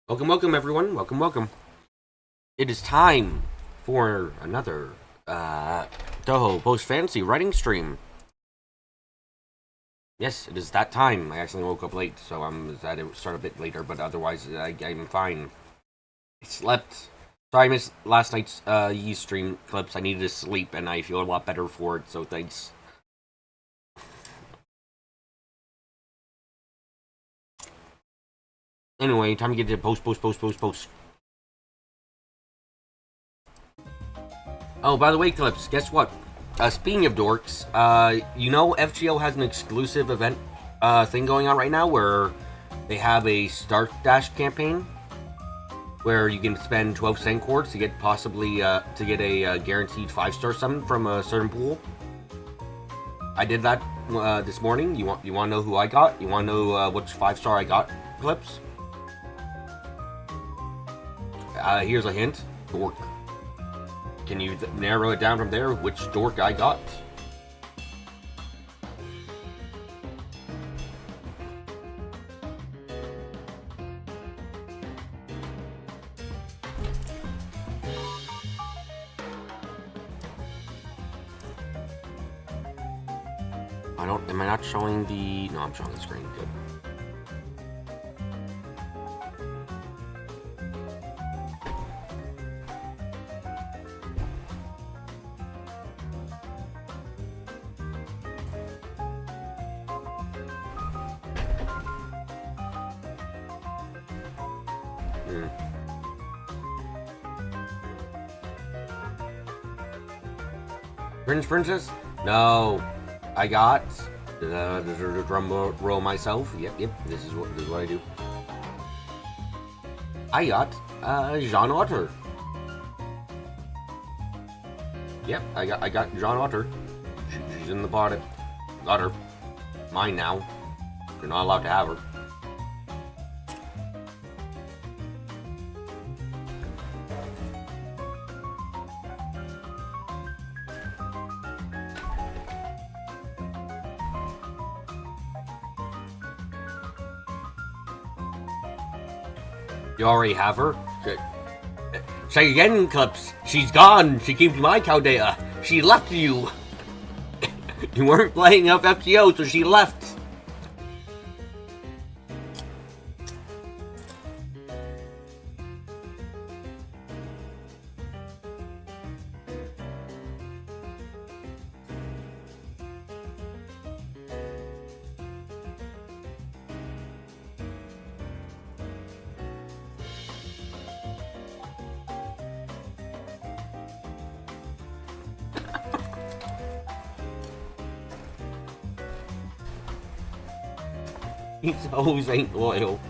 Welcome, everyone. Welcome. It is time for another Toho Post Fantasy writing stream. Yes, it is that time. I accidentally woke up late, so I'm glad it start a bit later, but otherwise I'm fine. I slept. Sorry, I missed last night's stream clips. I needed to sleep, and I feel a lot better for it, so thanks. Anyway, time to get to post. Oh, by the way, Clips, guess what? Speaking of dorks, you know FGO has an exclusive event thing going on right now where they have a Start Dash campaign where you can spend 12 cent coins to get to get a guaranteed 5-star summon from a certain pool. I did that this morning. You want to know who I got? You want to know which 5-star I got, Clips? Here's a hint. Dork. Can you narrow it down from there which dork I got? Am I not showing the... No, I'm showing the screen. Good. Princess? No. I got the drum roll myself. Yep. This is what I do. I got Jean Otter. Yep, I got Jean Otter. She's in the pot. Got her. Mine now. You're not allowed to have her. You already have her? Say again, Clips. She's gone. She came to my cow data. She left you. You weren't playing enough FGO, so she left. He always ain't loyal.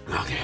Okay.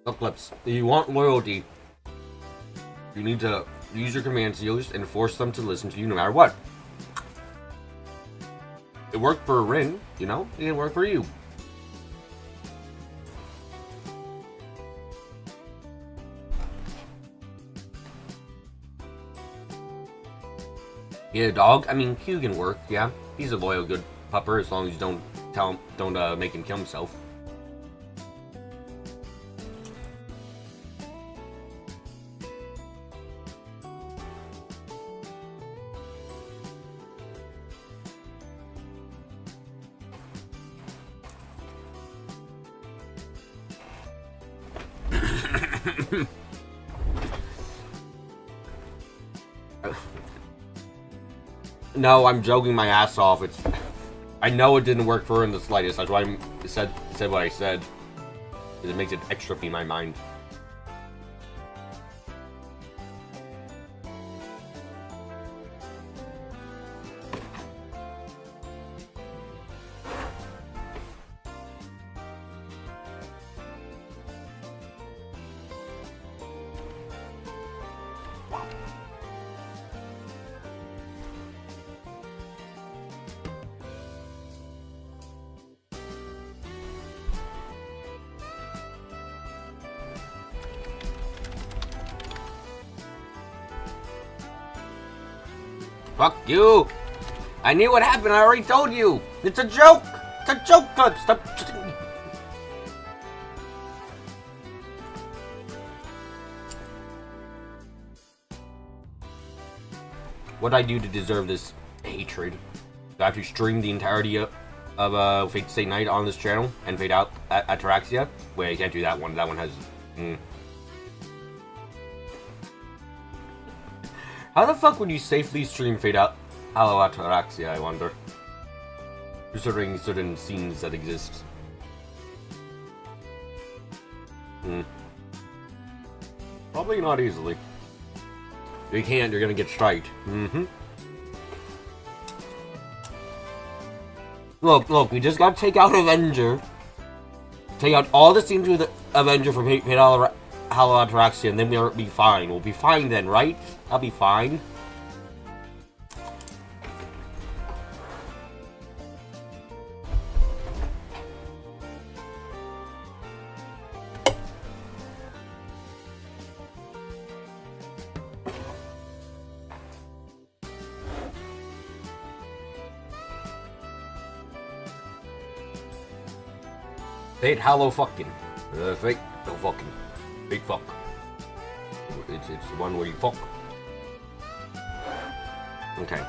Look, Clips, if you want loyalty, you need to use your command seals and force them to listen to you no matter what. It worked for Rin, you know? It didn't work for you. Yeah, dog. I mean, Q can work. Yeah, he's a loyal, good pupper as long as you don't make him kill himself. No, I'm joking my ass off. I know it didn't work for her in the slightest. That's why I said what I said. It makes it extra in my mind. Fuck you! I knew what happened, I already told you! It's a joke! It's a joke, Clip! Stop! What did I do to deserve this hatred? Do I have to stream the entirety of Fate Stay Night on this channel and fade out Ataraxia? Wait, I can't do that one. That one has... How the fuck would you safely stream fade out Hello Ataraxia, I wonder? Considering certain scenes that exist. Probably not easily. If you can't, you're gonna get striked. Look, we just gotta take out Avenger. Take out all the scenes with Avenger from Fate Hello Ataraxia, and then we'll be fine. We'll be fine then, right? I'll be fine. Fate Hello fucking. Fate no fucking. Big fuck. It's the one where you fuck. Okay.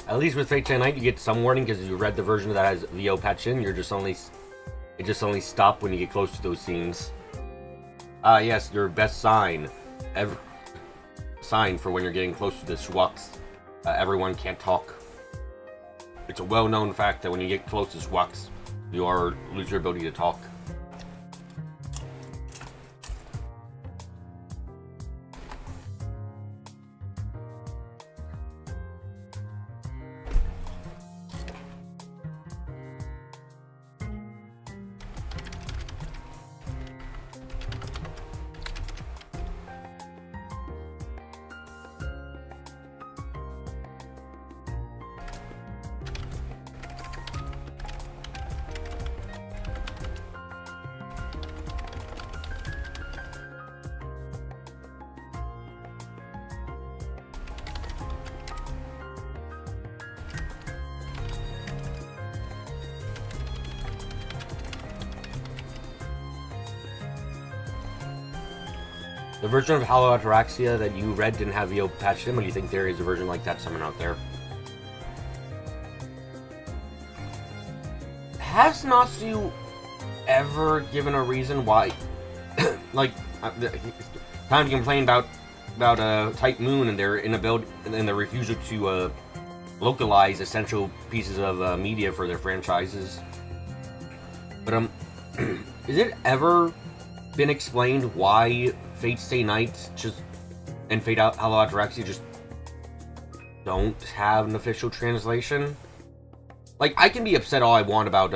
At least with Fate Stay Night, you get some warning because you read the version that has VO patch in. It just only stopped when you get close to those scenes. Yes, your best sign for when you're getting close to the Schwux. Everyone can't talk. It's a well-known fact that when you get close to Schwux, you lose your ability to talk. The version of Hello Ataraxia that you read didn't have VO patched in, but do you think there is a version like that somewhere out there? has Natsu ever given a reason why? Like, time to complain about Type Moon and their inability and their refusal to localize essential pieces of media for their franchises. But is it ever been explained why Fate Stay Night just and Fate Hollow Ataraxia just don't have an official translation? Like, I can be upset all I want about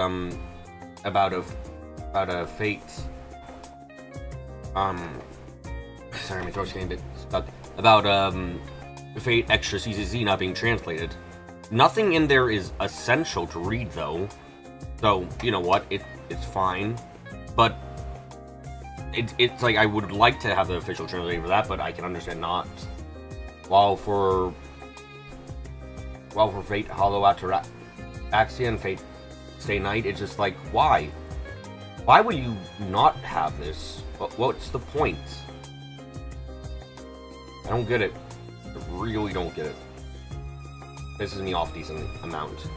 Fate. Sorry, my throat's getting a bit stuck. About Fate Extra CCZ not being translated. Nothing in there is essential to read, though. So, you know what? It's fine. But it's like I would like to have the official translation for that, but I can understand not. While for Fate Hollow Ataraxia and Fate Stay Night, it's just like, why? Why would you not have this? What's the point? I don't get it. I really don't get it. Pisses me off a decent amount.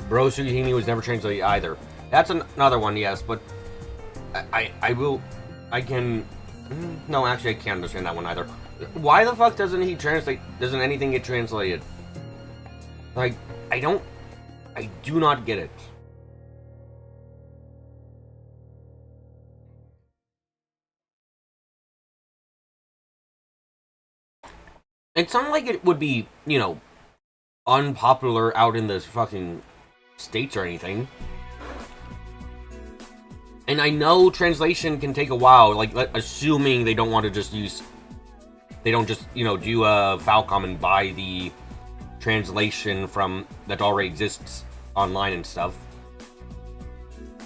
Bro Sugihimi was never translated either. That's another one, yes, but I can... No, actually I can't understand that one either. Why the fuck doesn't anything get translated? Like, I do not get it. It's not like it would be, you know, unpopular out in the fucking States or anything. And I know translation can take a while, like, assuming they don't want to just use... They don't just, you know, do a Falcom and buy the translation from... that already exists online and stuff.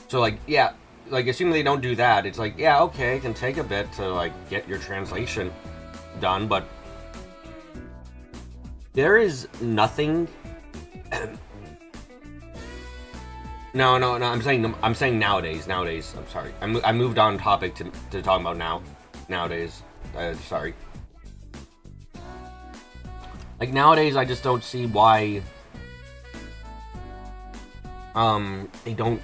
So, like, yeah, like, assuming they don't do that, it's like, yeah, okay, it can take a bit to, like, get your translation done, but... There is nothing... No, I'm saying nowadays. I'm sorry. I moved on topic to talk about nowadays. Sorry. Like, nowadays, I just don't see why... they don't...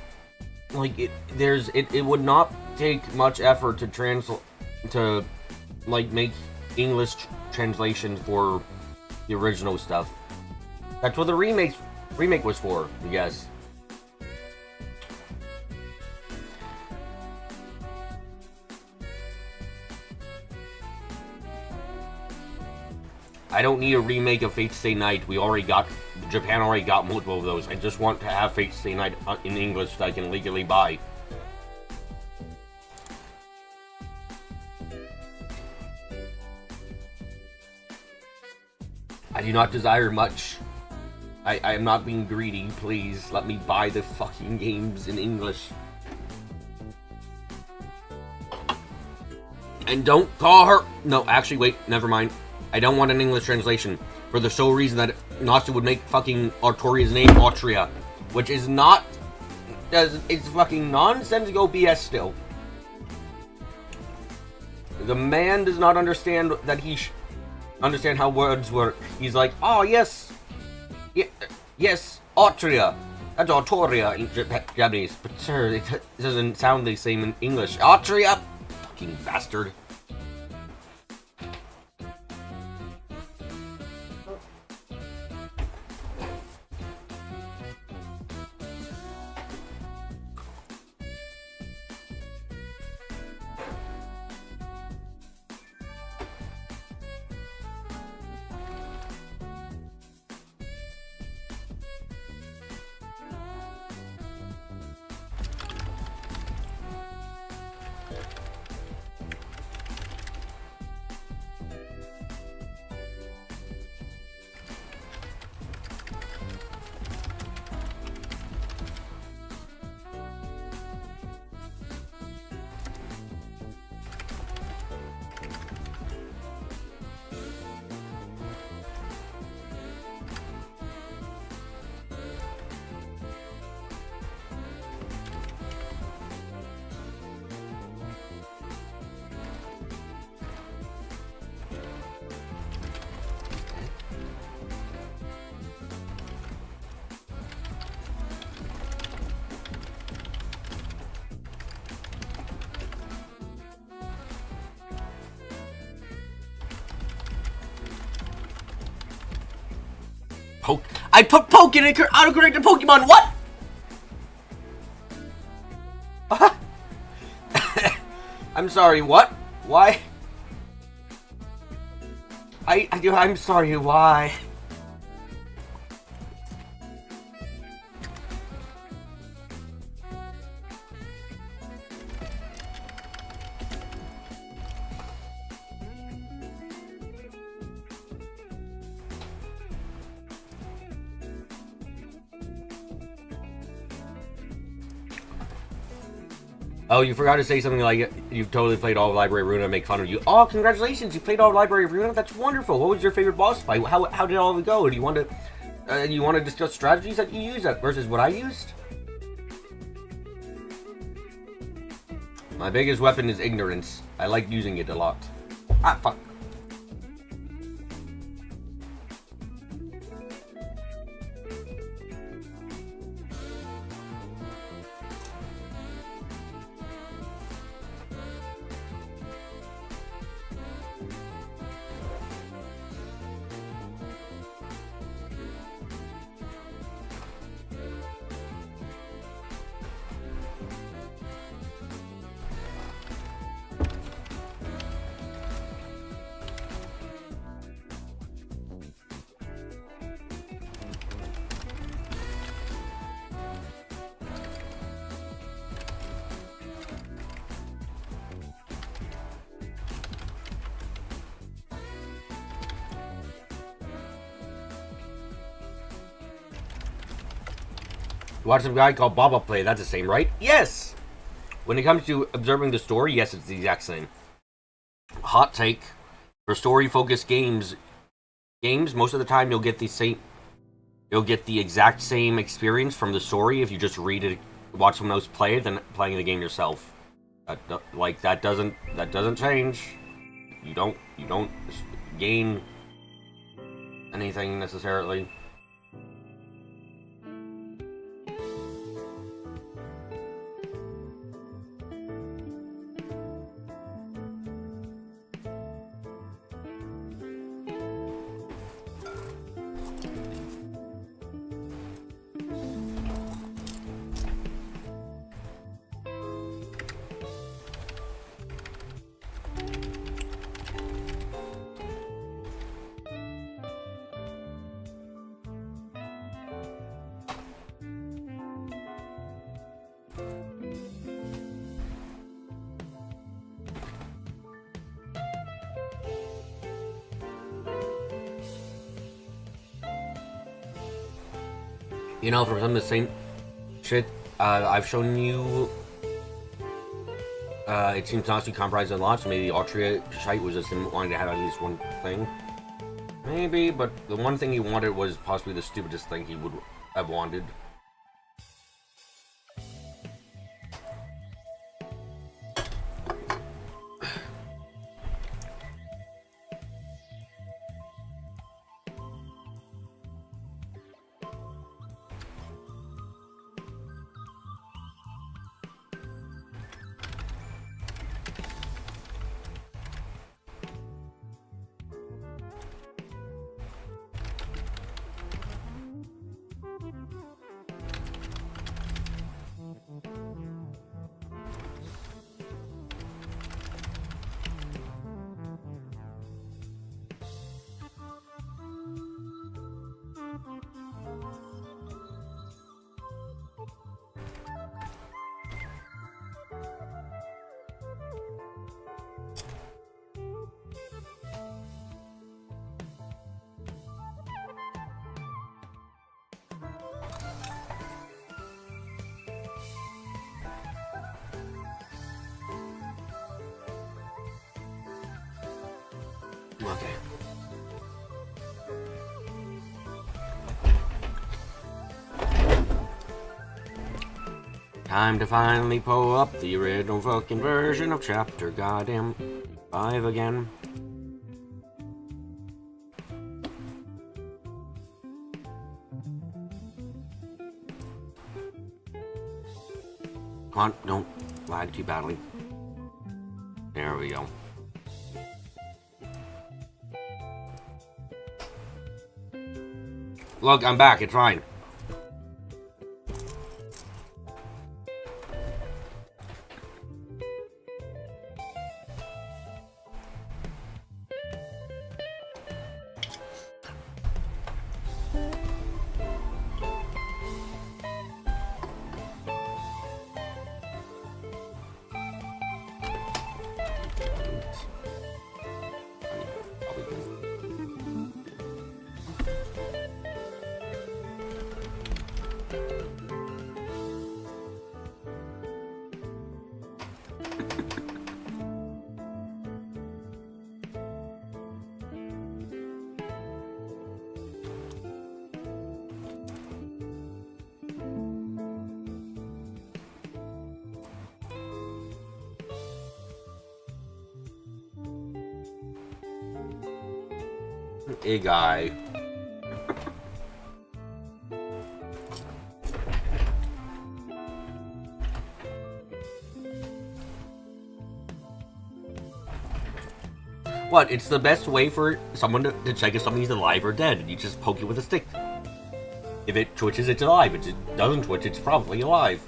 Like, it would not take much effort to to, like, make English translations for the original stuff. That's what the remake was for, I guess. I don't need a remake of Fate Stay Night. Japan already got multiple of those. I just want to have Fate Stay Night in English that I can legally buy. I do not desire much. I am not being greedy. Please, let me buy the fucking games in English. And don't call her... No, actually, wait, never mind. I don't want an English translation for the sole reason that Natsu would make fucking Artoria's name Autria, which is not... It's fucking nonsensical BS still. The man does not understand that understand how words work. He's like, oh, yes. Yes, Autria. That's Artoria in Japanese. But sir, it doesn't sound the same in English. Autria! Fucking bastard. Poke. I put poke in autocorrected Pokemon. What? I'm sorry. What? Why? I'm sorry. Why? Oh, you forgot to say something like you've totally played all of Library of Ruina and make fun of you. Oh, congratulations! You played all of Library of Ruina. That's wonderful. What was your favorite boss fight? How did all of it go? Do you want to discuss strategies that you use versus what I used? My biggest weapon is ignorance. I like using it a lot. Ah, fuck. You watch some guy called Baba play. That's the same, right? Yes! When it comes to observing the story, yes, it's the exact same. Hot take. For story-focused games, most of the time you'll get the exact same experience from the story if you just read it, watch someone else play it, than playing the game yourself. That doesn't change. You don't gain anything necessarily. You know, for some of the same shit I've shown you, it seems not to be comprised a lot, so maybe the Altria shite was just him wanting to have at least one thing. Maybe, but the one thing he wanted was possibly the stupidest thing he would have wanted. Okay. Time to finally pull up the original fucking version of chapter goddamn 5 again. Come on, don't lag too badly. There we go. Look, I'm back. It's fine. A guy. What? It's the best way for someone to check if somebody's alive or dead. You just poke it with a stick. If it twitches, it's alive. If it doesn't twitch, it's probably alive.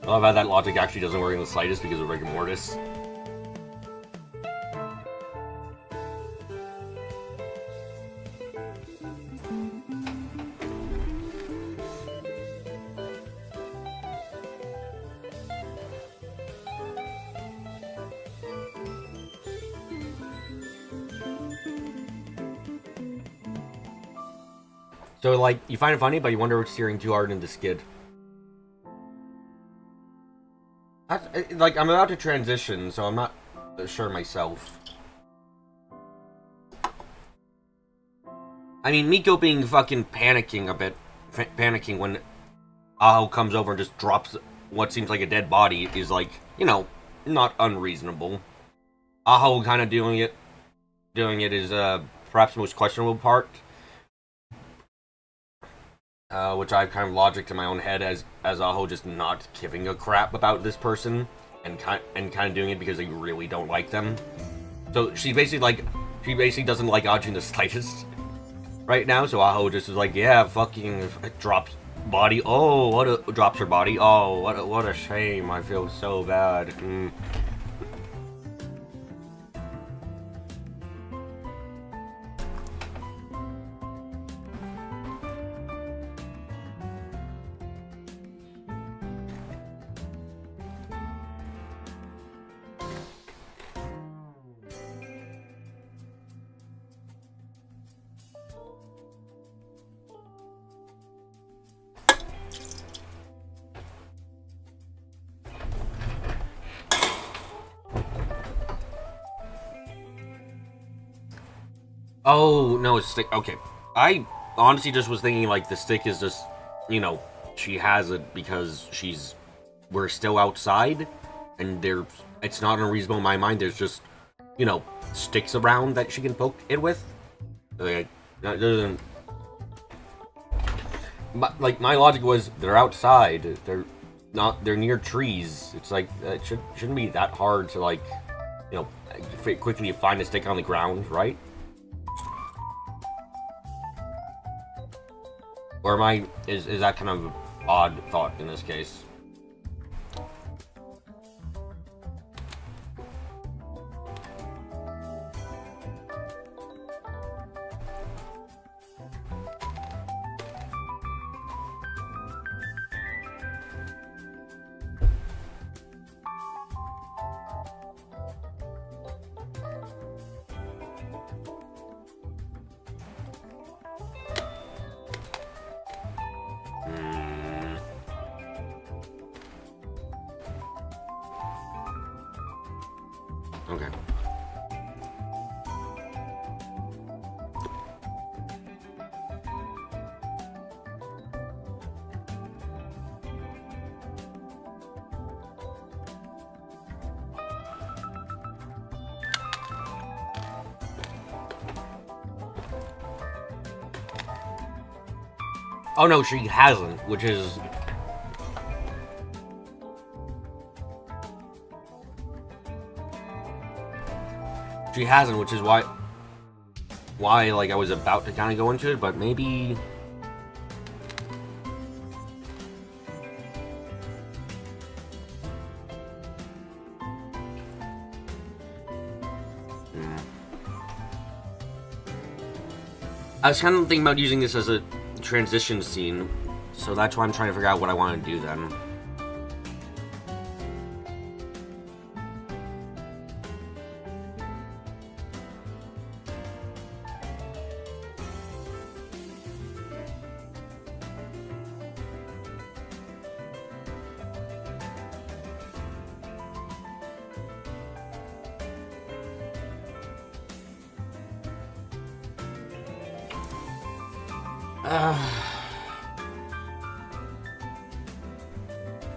I love how that logic actually doesn't work in the slightest because of rigor mortis. So, like, you find it funny, but you wonder what's steering too hard into skid. Like, I'm about to transition, so I'm not sure myself. I mean, Miko being fucking panicking a bit. Panicking when Aho comes over and just drops what seems like a dead body is, like, you know, not unreasonable. Aho kind of doing it is, perhaps the most questionable part. Which I've kind of logicked in my own head as Aho just not giving a crap about this person and kind of doing it because they really don't like them. So she basically doesn't like Ajin the slightest right now. So Aho just is like, yeah, fucking drops body. Oh, drops her body. Oh, what a shame. I feel so bad. Oh, no, it's stick. Okay. I honestly just was thinking, like, the stick is just, you know, she has it because we're still outside, and it's not unreasonable in my mind. There's just, you know, sticks around that she can poke it with. Like, like, my logic was, they're outside. They're near trees. It's like, it shouldn't be that hard to, like, you know, quickly find a stick on the ground, right? Or is that kind of an odd thought in this case? Okay. Oh no, she hasn't, which is... actually hasn't, which is why like I was about to kind of go into it, but maybe. I was kind of thinking about using this as a transition scene, so that's why I'm trying to figure out what I want to do then.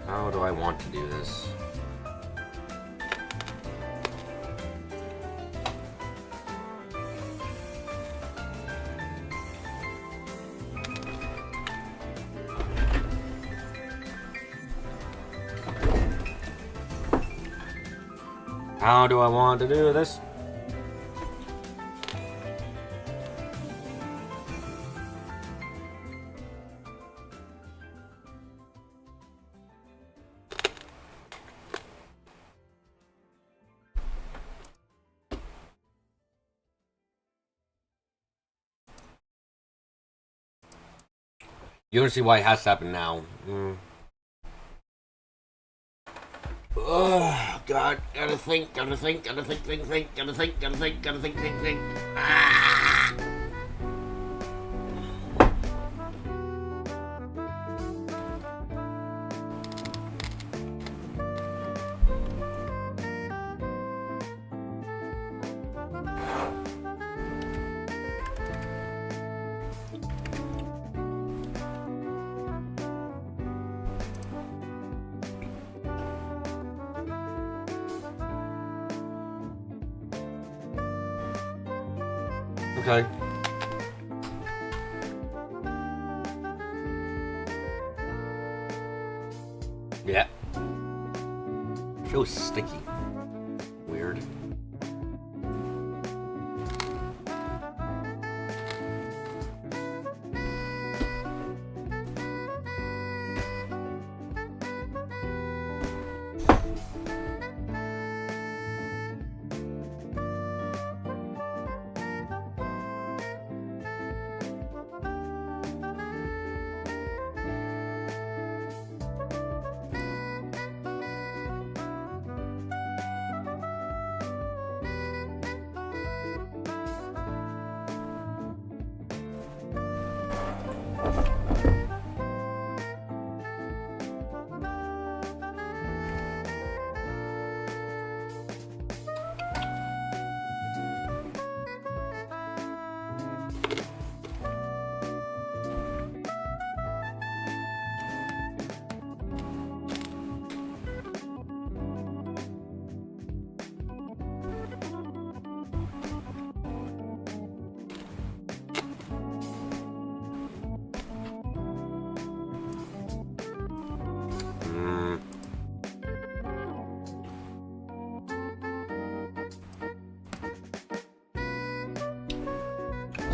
How do I want to do this? How do I want to do this? You don't see why it has to happen now. Oh, God. Gotta think. Ah! Okay. Yeah. Feels sticky. Weird.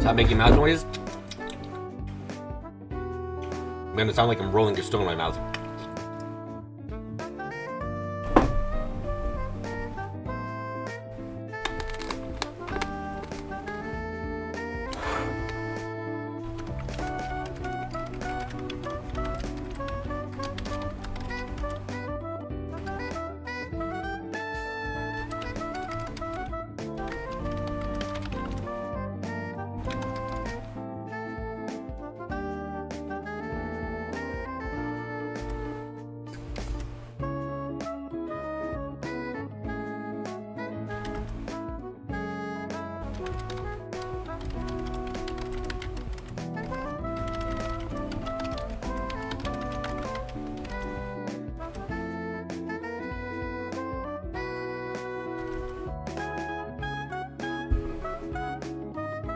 Stop making mouth noise. I'm gonna sound like I'm rolling a stone in my mouth.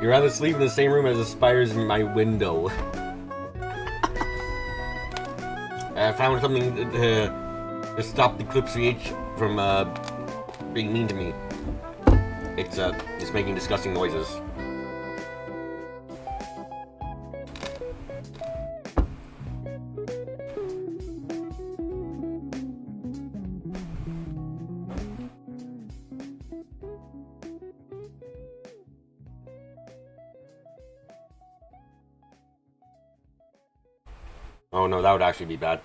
You'd rather sleep in the same room as the spiders in my window. I found something to stop the Clips wriiite from being mean to me. It's making disgusting noises. Oh no, that would actually be bad.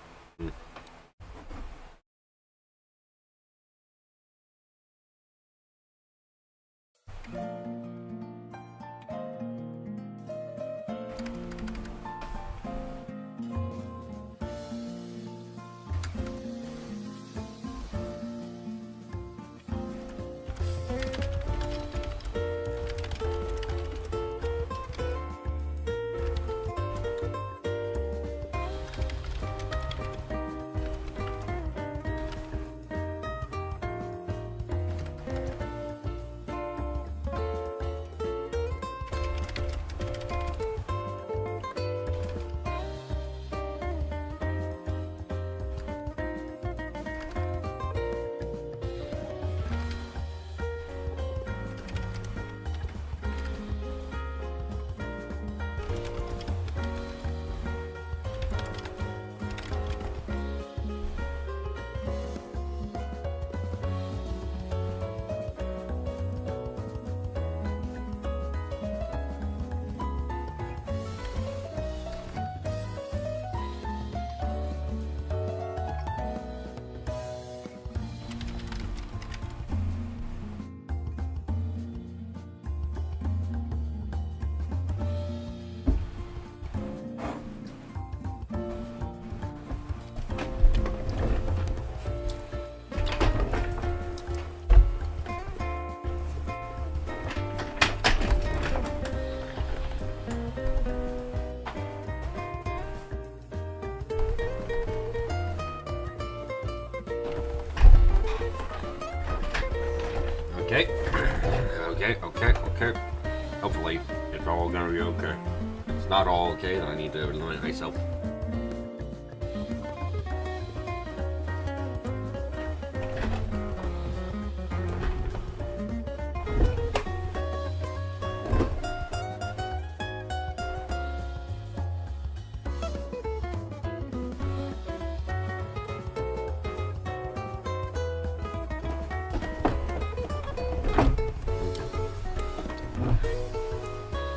Okay. Okay. Hopefully, it's all gonna be okay. If it's not all okay, then I need to eliminate myself.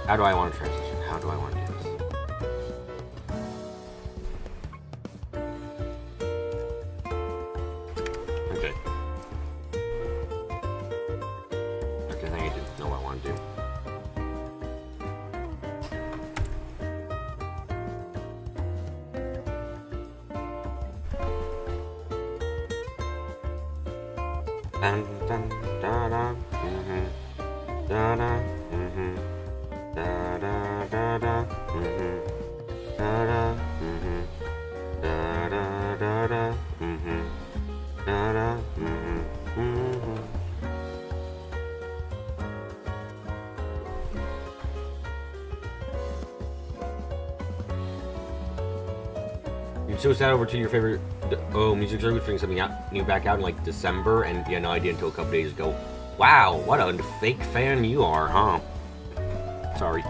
How do I want to transition? How do I want to do this? Okay. Okay, I think I do know what I want to do. Dun, dun, da, da, da, da, da, da, da, da, da, da, da, da, da, da, da, da, You so sad over to your favorite music service bring something new back out in like December, and you had no idea until a couple days ago. Wow, what a fake fan you are, huh? Sorry.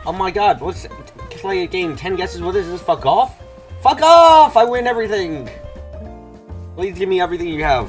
Oh my god, let's play a game. 10 guesses, what is this? Fuck off? Fuck off! I win everything! Please give me everything you have.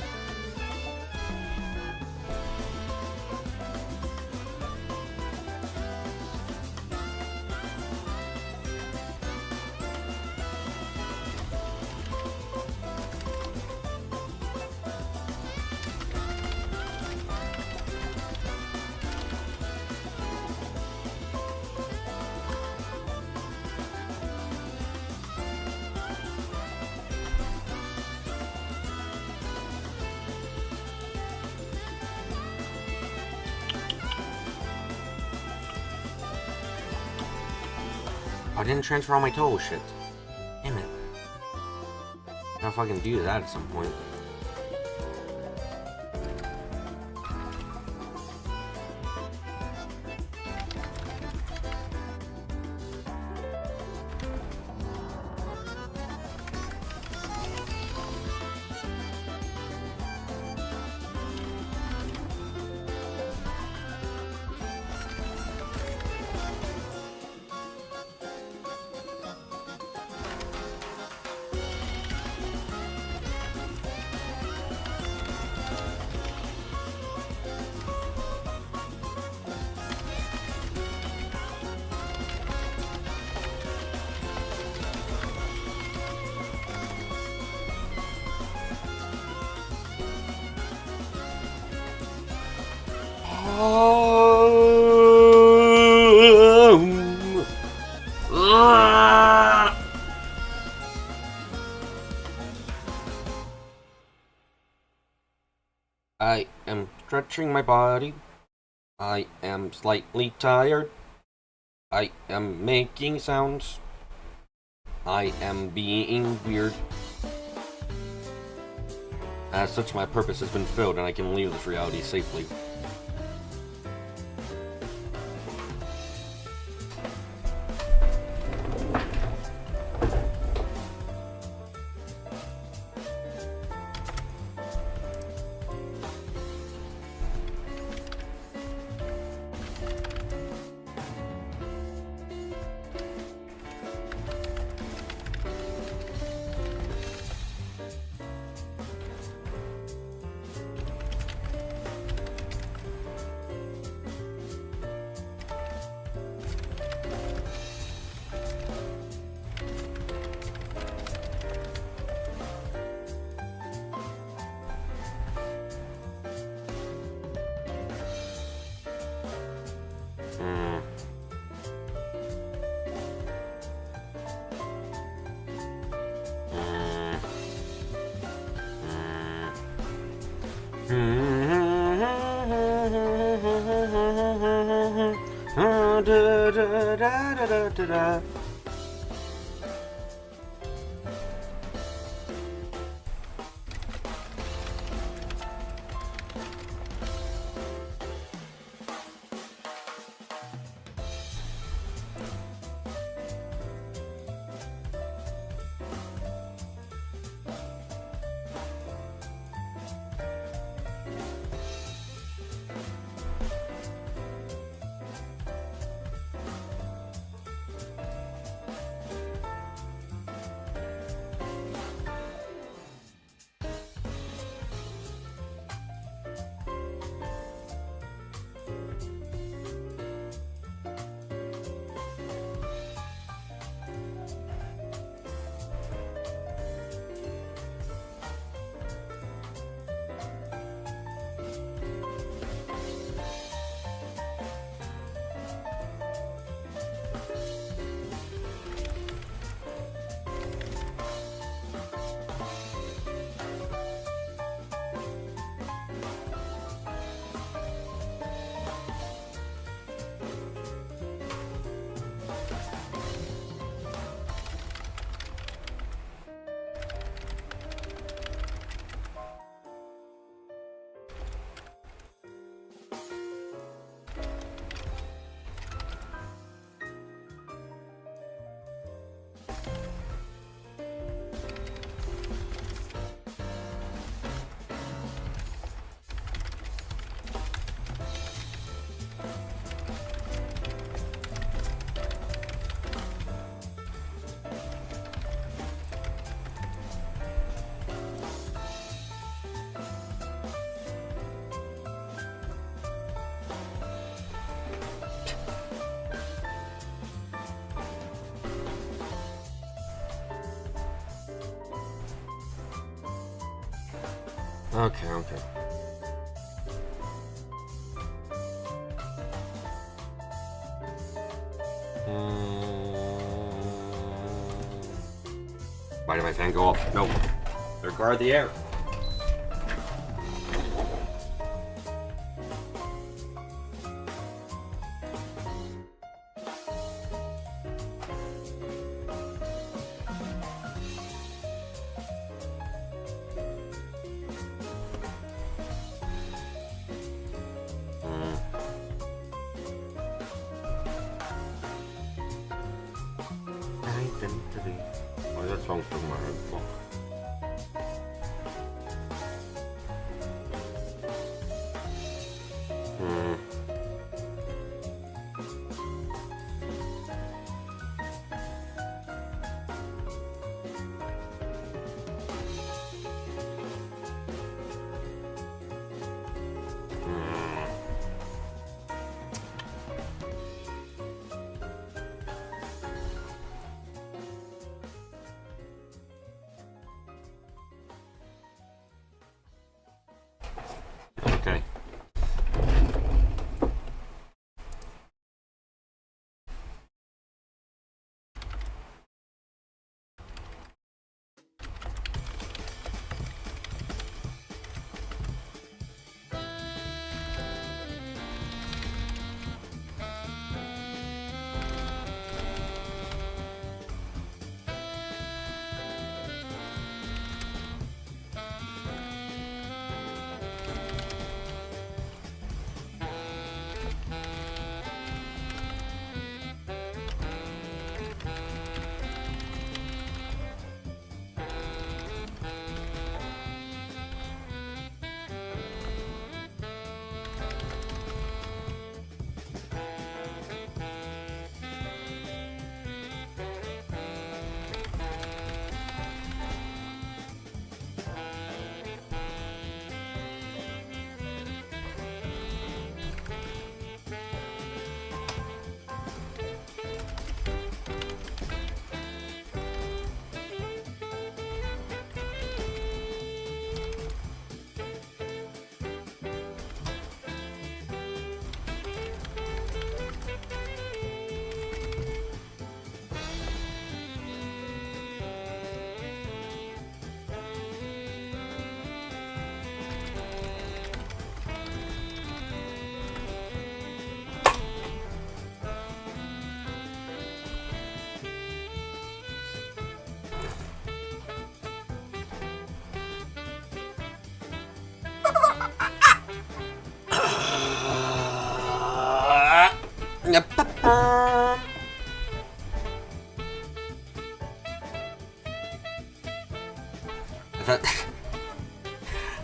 I didn't transfer all my total shit. Damn it. I'll fucking do that at some point. I am stretching my body. I am slightly tired. I am making sounds. I am being weird. As such, my purpose has been filled and I can leave this reality safely. Okay. Why did my fan go off? No. They're guard the air. Why is that song from my head? Oh. Okay.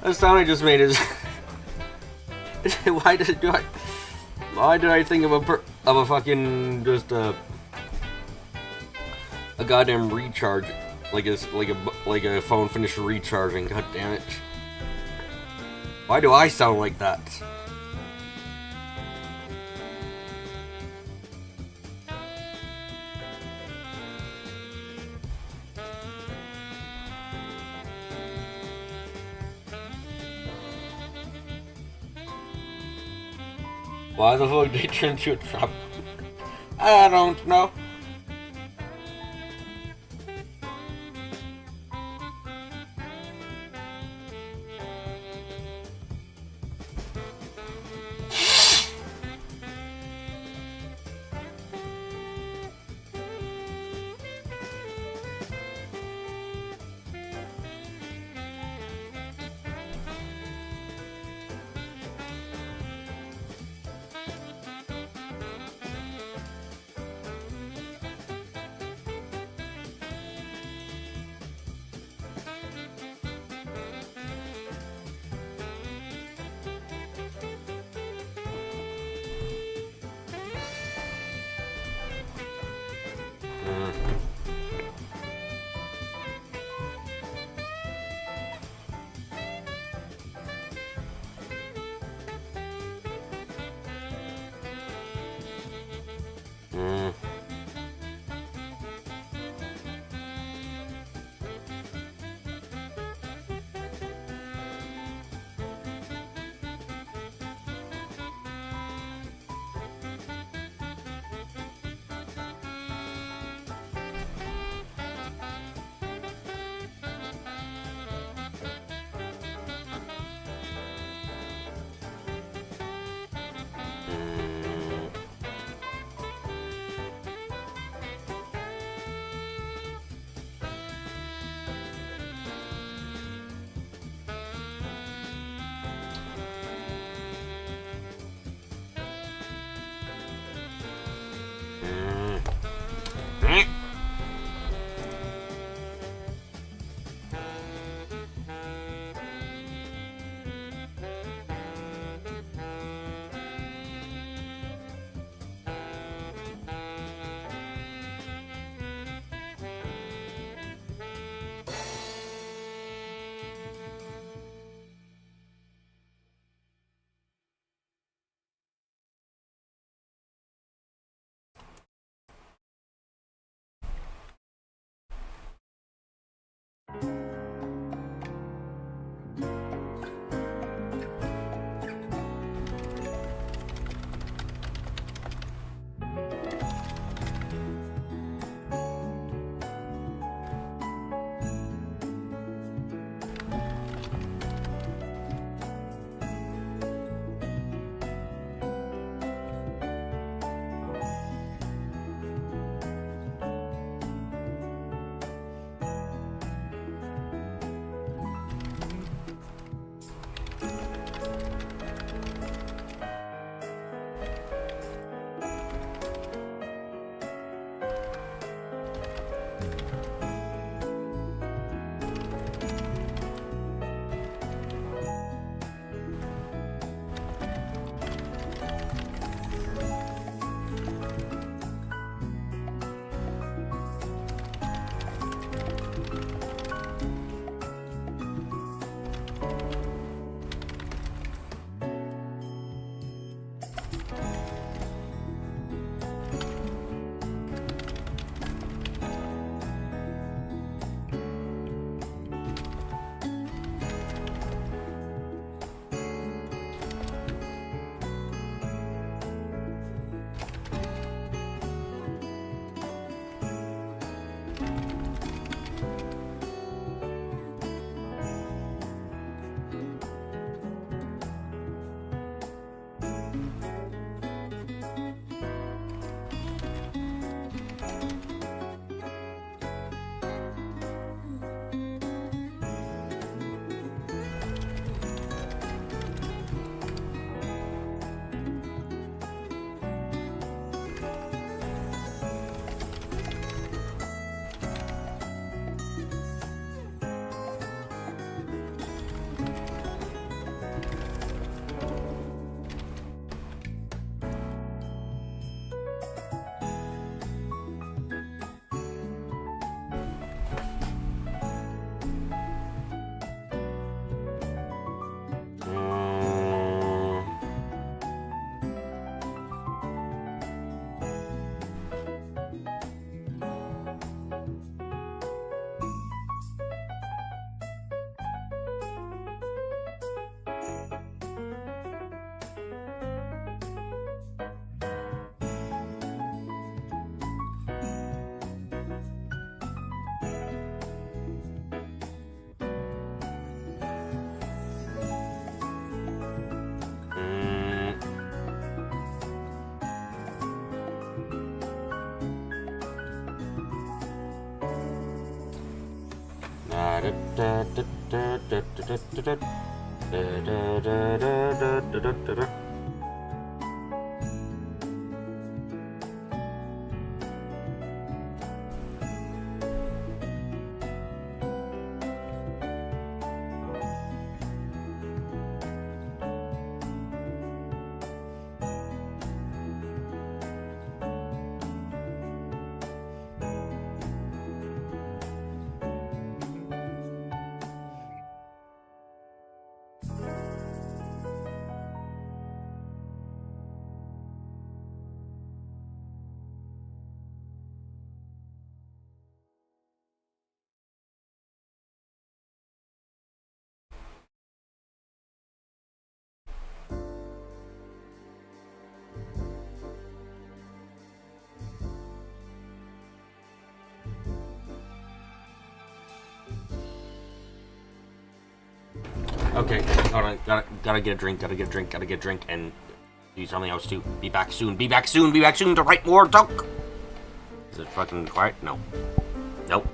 That sound I just made is why did I think of a fucking just a goddamn recharge like a phone finished recharging? God damn it! Why do I sound like that? Why the fuck did they turn into a trap? I don't know. Okay, hold on. Gotta get a drink. Gotta get a drink, and do something else too. Be back soon. Be back soon. Be back soon to write more talk. Is it fucking quiet? No. Nope.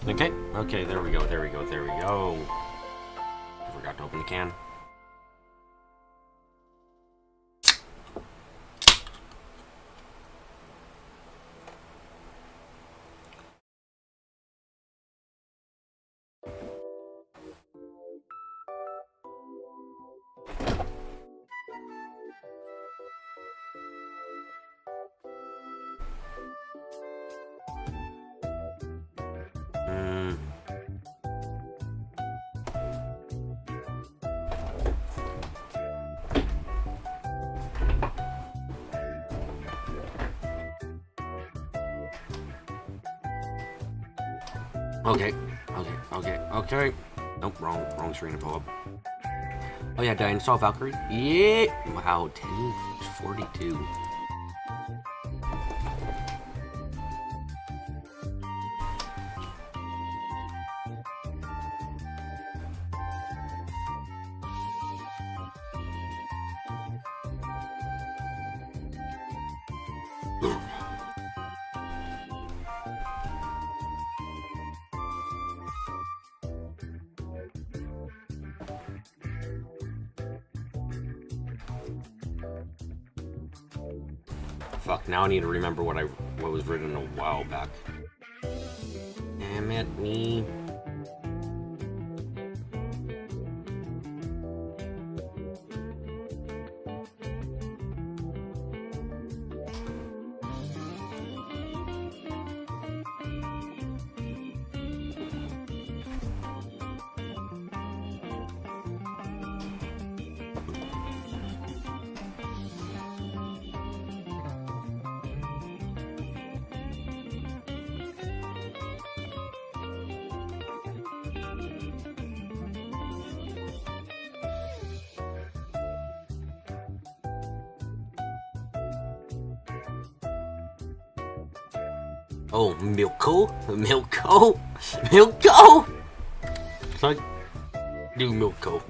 Okay, okay, there we go, there we go, there we go. I forgot to open the can. Okay, okay. Nope, wrong screen to pull up. Oh yeah, did I install Valkyrie? Yeah! Wow, 1042. Fuck, now I need to remember what was written a while back. Damn it, me. Oh, Milko? Milko? Milko? So I do Milko.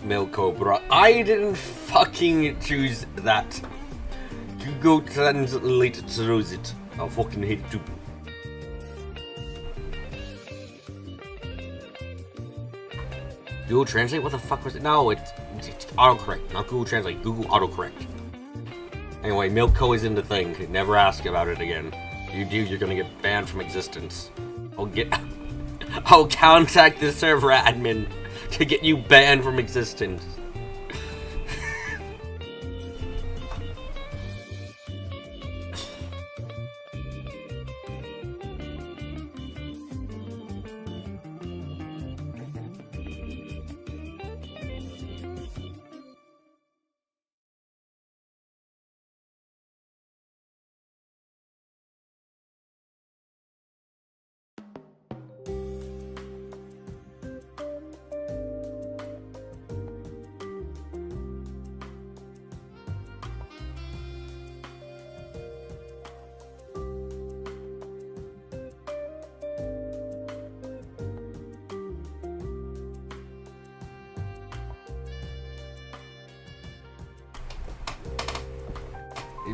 Milko, bro. I didn't fucking choose that. You go translate through it. I'll fucking hate you. Google Translate? What the fuck was it? No, it's autocorrect. Not Google Translate. Google autocorrect. Anyway, Milko is in the thing. Never ask about it again. You do, you're gonna get banned from existence. I'll contact the server admin to get you banned from existence.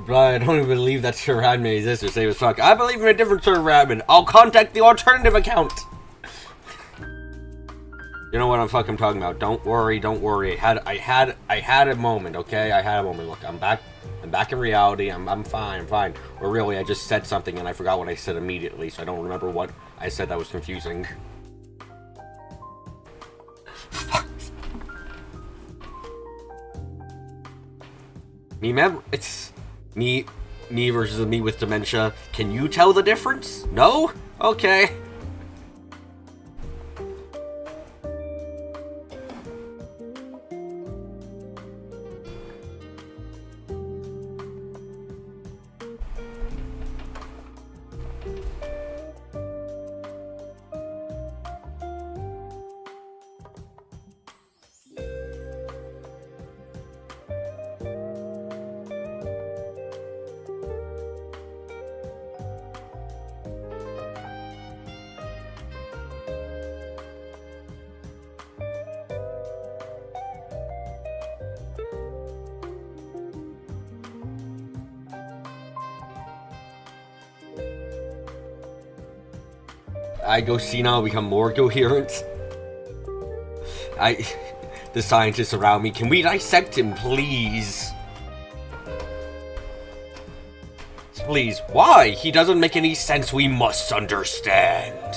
I don't even believe that server admin exists or save as fuck. I believe in a different server admin. I'll contact the alternative account. You know what I'm fucking talking about. Don't worry, don't worry. I had a moment, okay? I had a moment. Look, I'm back in reality. I'm fine, I'm fine. Or really, I just said something and I forgot what I said immediately, so I don't remember what I said that was confusing. It's me versus me with dementia. Can you tell the difference? No? Okay. I go senile, become more coherent. The scientists around me, can we dissect him, please? Please, why? He doesn't make any sense, we must understand.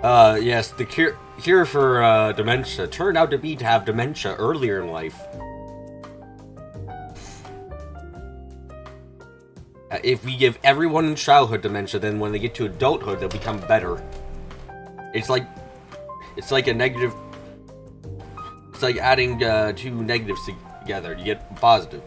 Yes, the cure for dementia turned out to be to have dementia earlier in life. If we give everyone in childhood dementia, then when they get to adulthood, they'll become better. It's like a negative. It's like adding two negatives together. You get positive.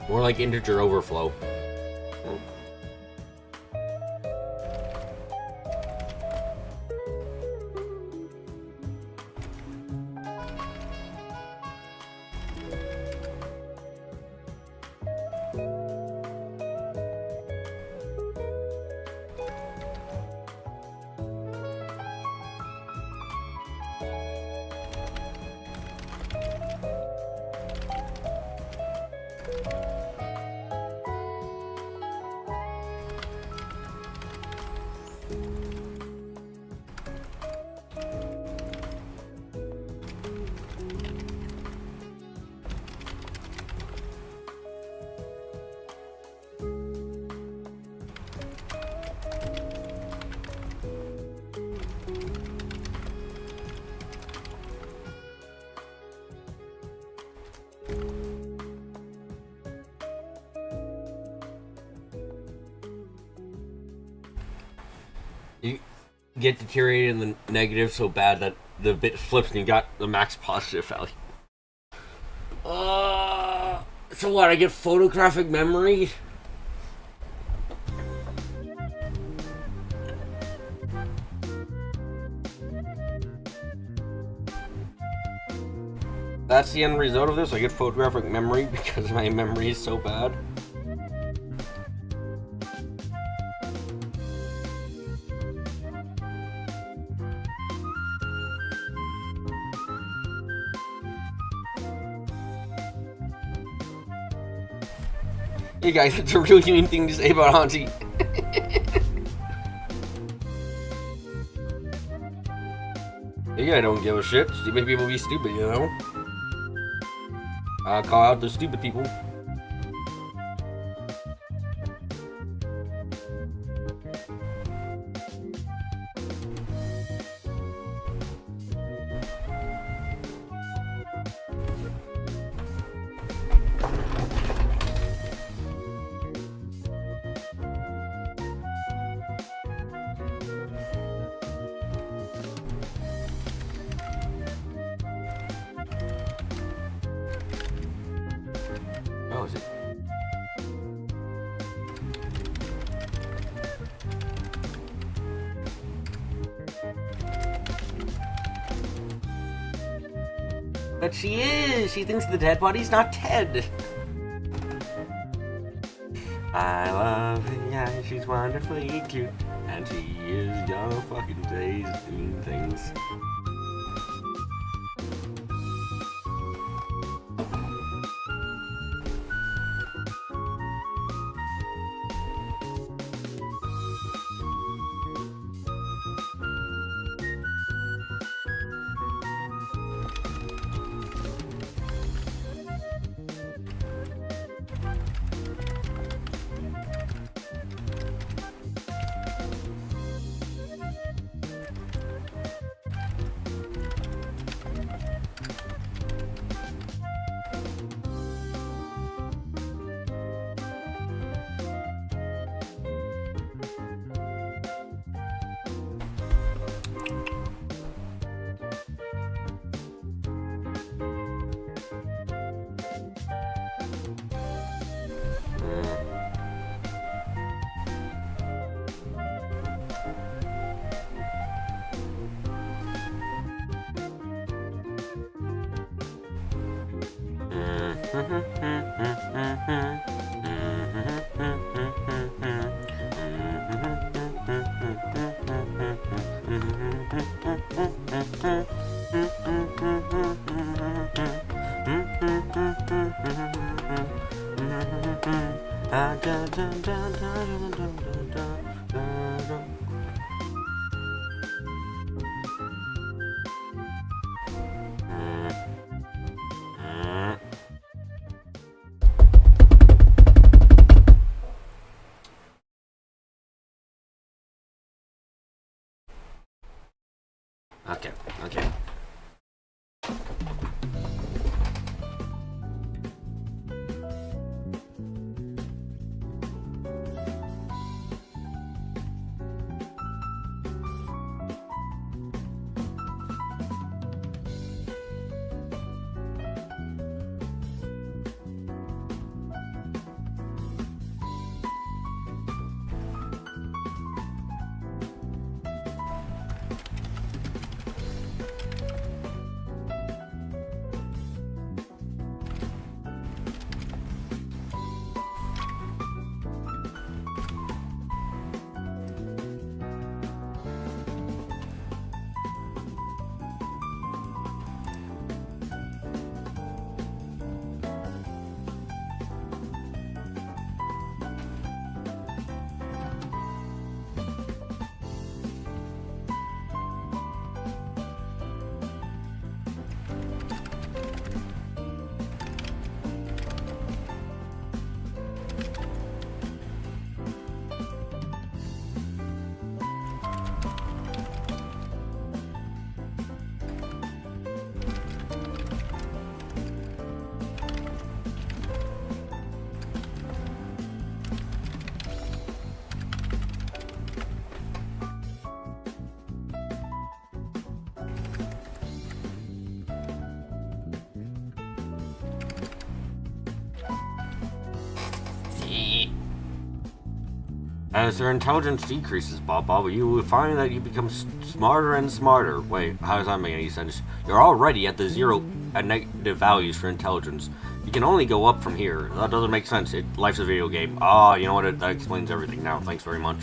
More like integer overflow. You get deteriorated in the negative so bad that the bit flips and you got the max positive value. So what, I get photographic memory? That's the end result of this? I get photographic memory because my memory is so bad? Hey guys, it's a really mean thing to say about Auntie. Yeah, I don't give a shit. Stupid people be stupid, you know? I call out the stupid people. Oh, is it? But she is! She thinks the dead body's not dead! I love her, yeah, she's wonderfully cute. And she is young fucking days doing things. Okay, okay. As their intelligence decreases, Bob, you will find that you become smarter and smarter. Wait, how does that make any sense? You're already at the zero at negative values for intelligence. You can only go up from here. That doesn't make sense. Life's a video game. Ah, you know what? That explains everything now. Thanks very much.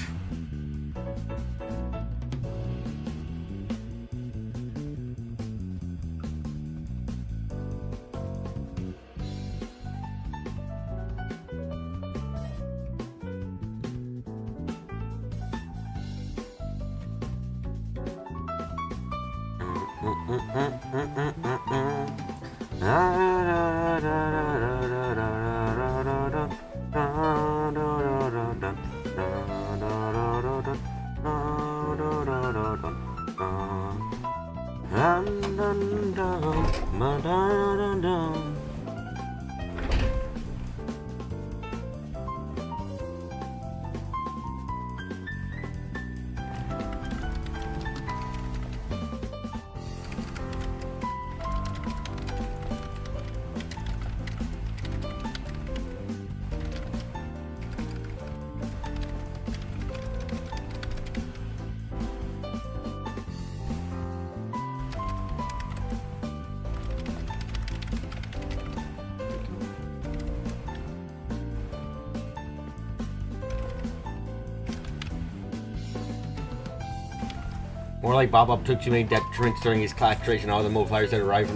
More like Bob took too many drinks during his class and all the modifiers that arrived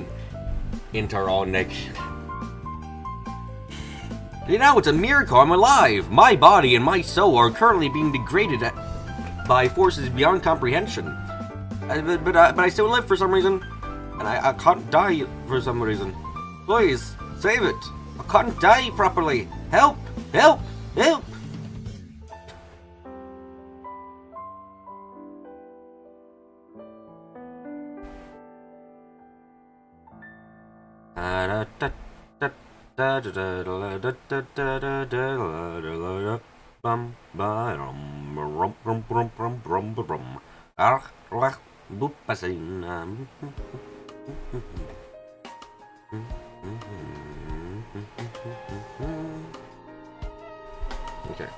into our all neck. You know, it's a miracle I'm alive. My body and my soul are currently being degraded by forces beyond comprehension. But I still live for some reason. And I can't die for some reason. Please, save it. I can't die properly. Help! Help! Help! Okay.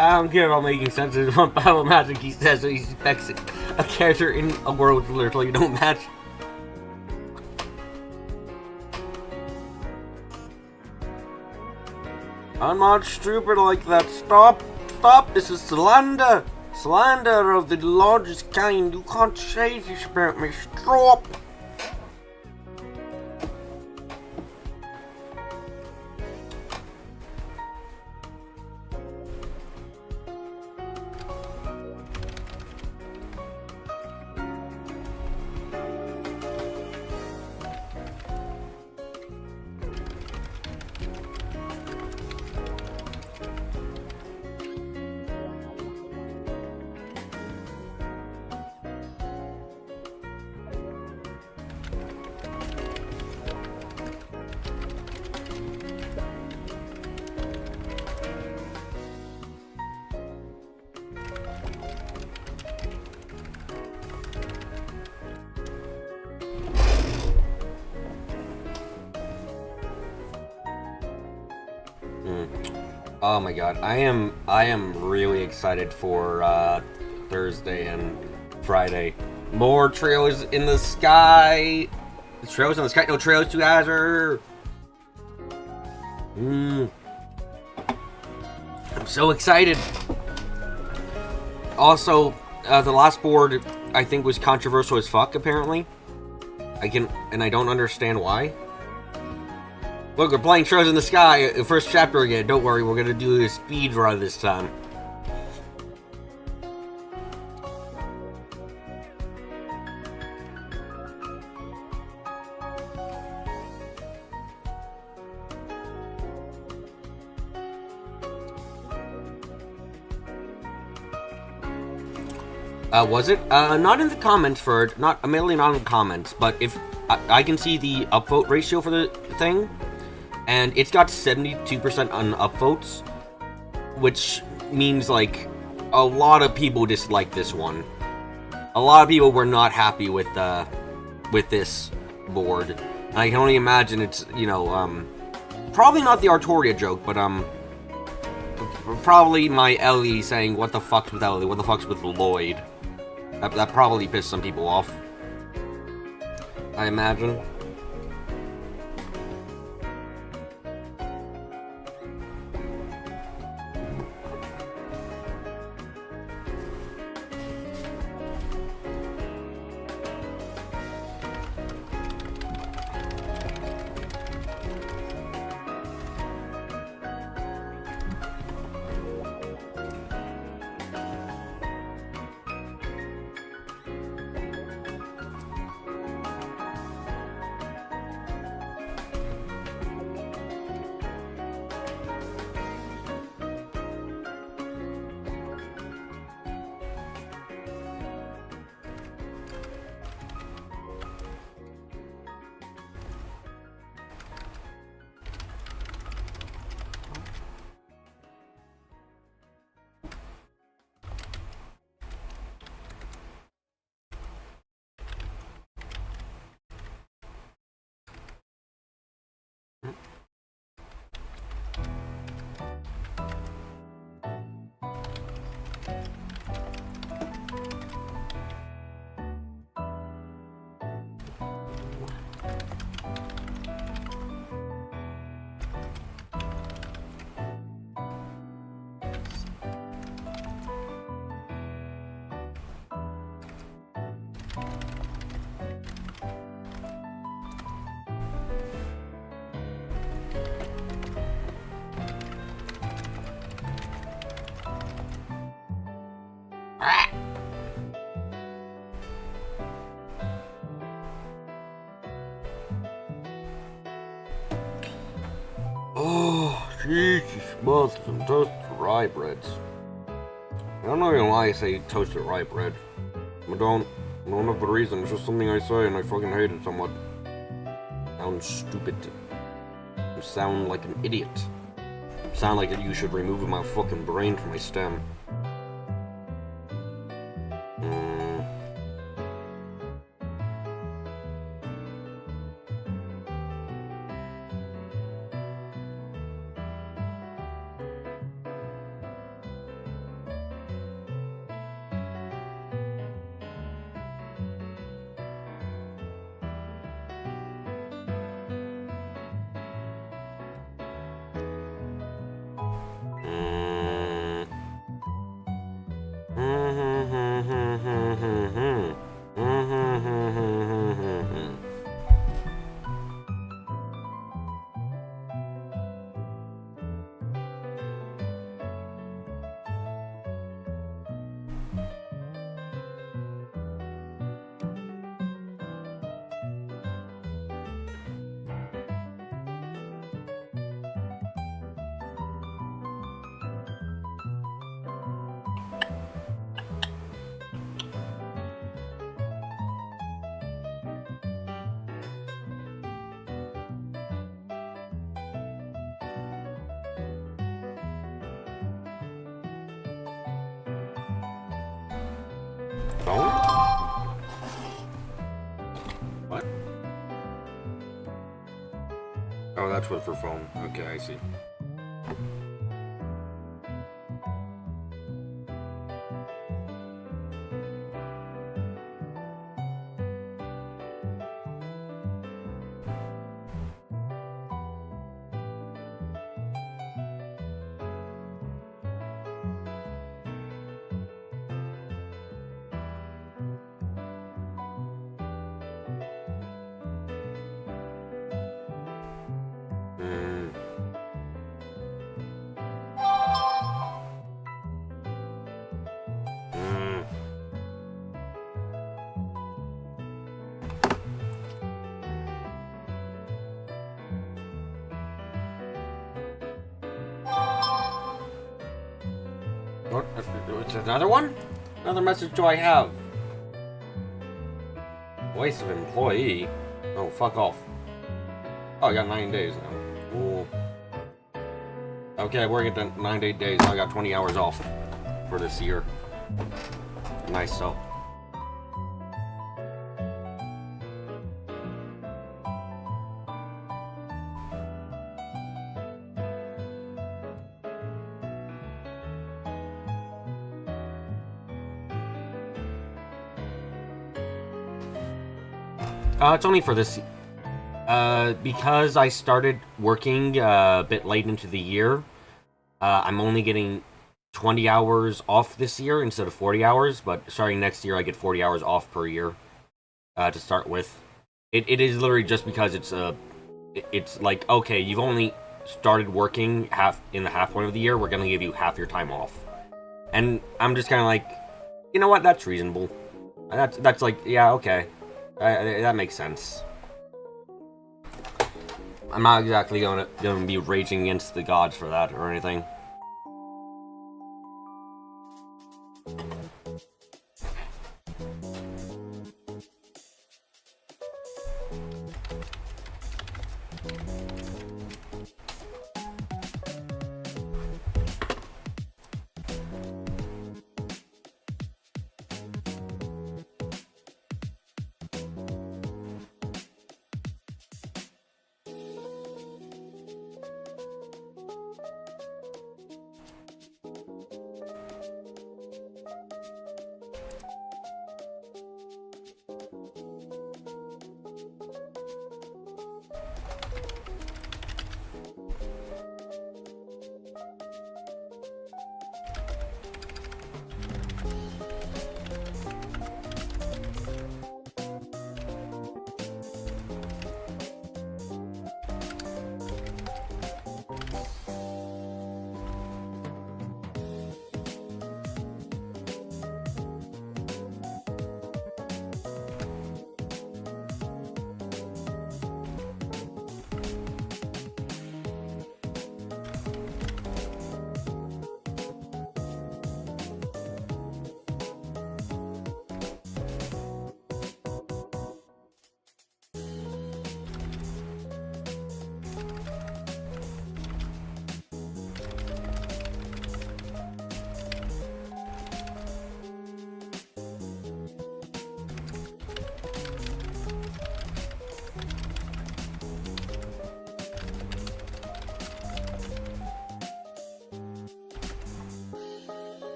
I don't care about making sense. There's one Bible magic he says that he expects a character in a world literally don't match. I'm not stupid like that. Stop! Stop! This is slander! Slander of the largest kind. You can't say this about me. Stop! Oh my god, I am really excited for Thursday and Friday. More trails in the sky. Trails in the sky. No trails to Azure. I'm so excited. Also, the last board I think was controversial as fuck. Apparently, I don't understand why. Look, we're playing Trails in the Sky, first chapter again. Don't worry, we're gonna do a speed run this time. Was it? Not in the comments for it. Mainly not in the comments, but if I can see the upvote ratio for the thing, and it's got 72% on upvotes, which means like a lot of people dislike this one. A lot of people were not happy with this board. And I can only imagine it's, you know, probably not the Artoria joke, but probably my Ellie saying what the fuck's with Ellie, what the fuck's with Lloyd. That probably pissed some people off, I imagine. Oh, Jesus, smells some toasted rye breads. I don't know even why I say toasted rye bread. I don't have a reason. It's just something I say, and I fucking hate it somewhat. Sounds stupid. You sound like an idiot. You sound like you should remove my fucking brain from my stem. Oh, that's what for phone. Okay, I see. What? It's another one? Another message do I have? Voice of employee? Oh, fuck off. Oh, I got 9 days now. Cool. Okay, we're at the 9 days. I got 20 hours off for this year. Nice, so. It's only for this. Because I started working a bit late into the year, I'm only getting 20 hours off this year instead of 40 hours, but starting next year I get 40 hours off per year to start with. It is literally just because it's like, okay, you've only started working in the half point of the year, we're going to give you half your time off. And I'm just kind of like, you know what, that's reasonable. That's like, yeah, okay. That makes sense. I'm not exactly gonna be raging against the gods for that or anything.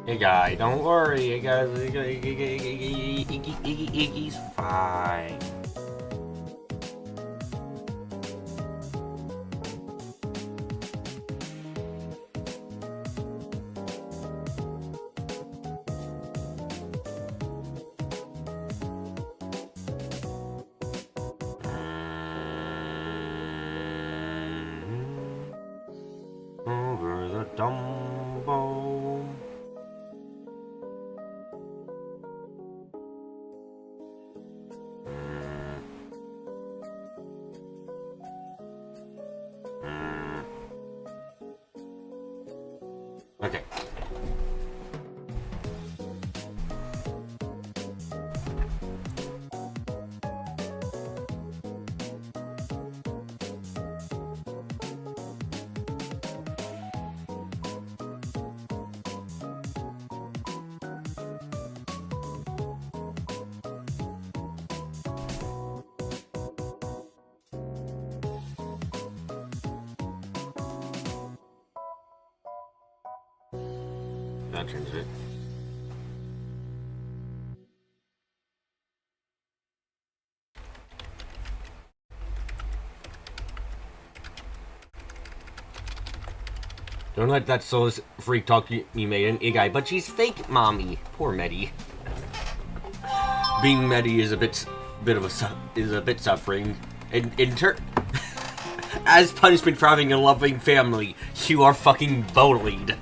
Hey guy, don't worry, you guys, Iggy's fine. Over the Dumbo. Okay. That changes it. Don't let that soulless freak talk you made an guy, but she's fake, mommy. Poor Medi. Being Medi is a bit suffering. In turn, as punishment for having a loving family, you are fucking bullied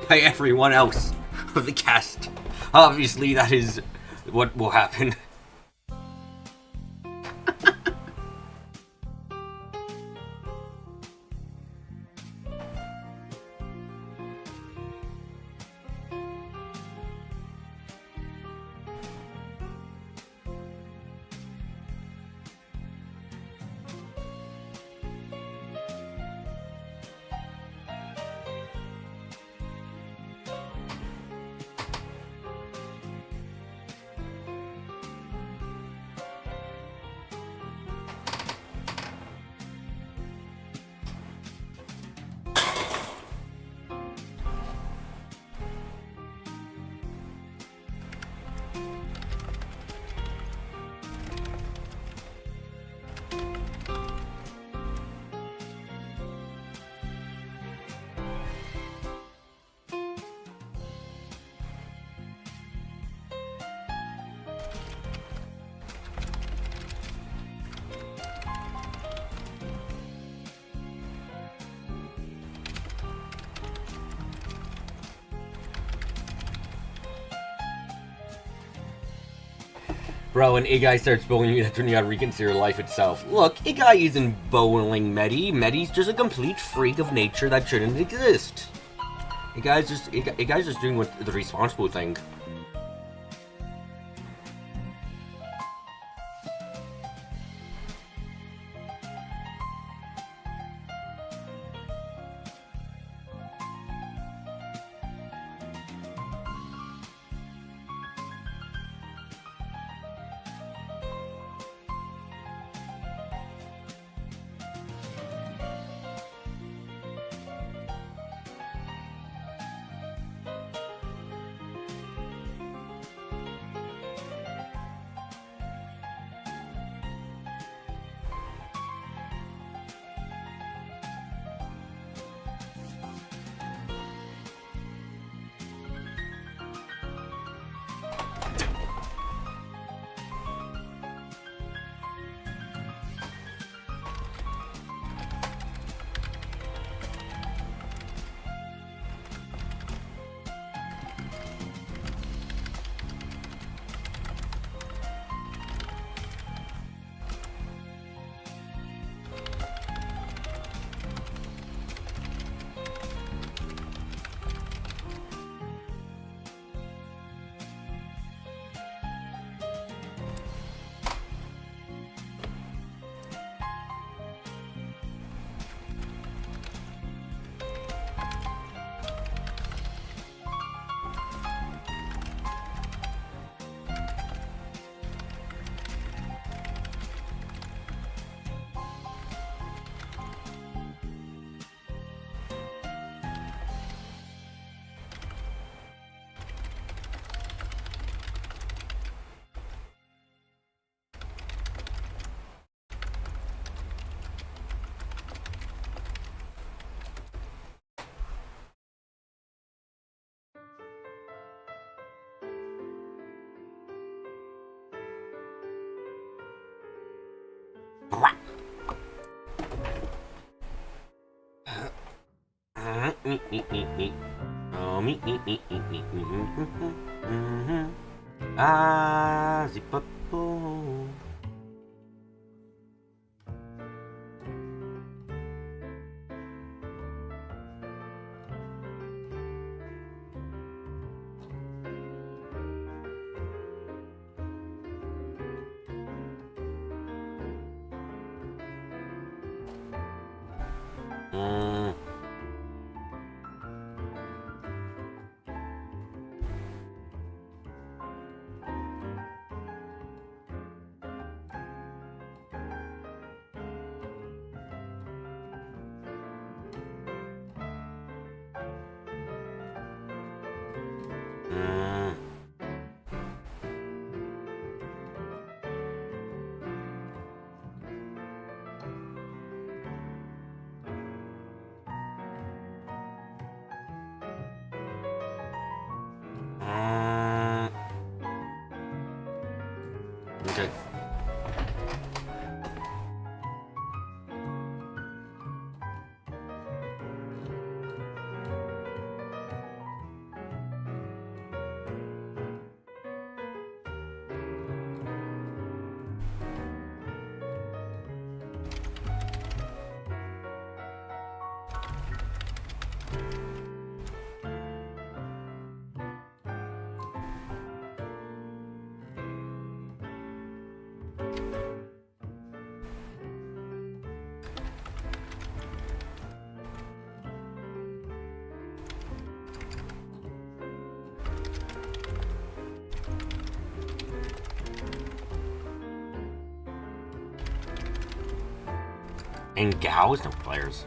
by everyone else of the cast. Obviously, that is what will happen. Bro, when a guy starts bullying you, that's when you gotta reconsider life itself. Look, a guy isn't bullying Medi. Medi's just a complete freak of nature that shouldn't exist. A guy's just doing what the responsible thing. Ah, zipapo. shit. And Gao is no players.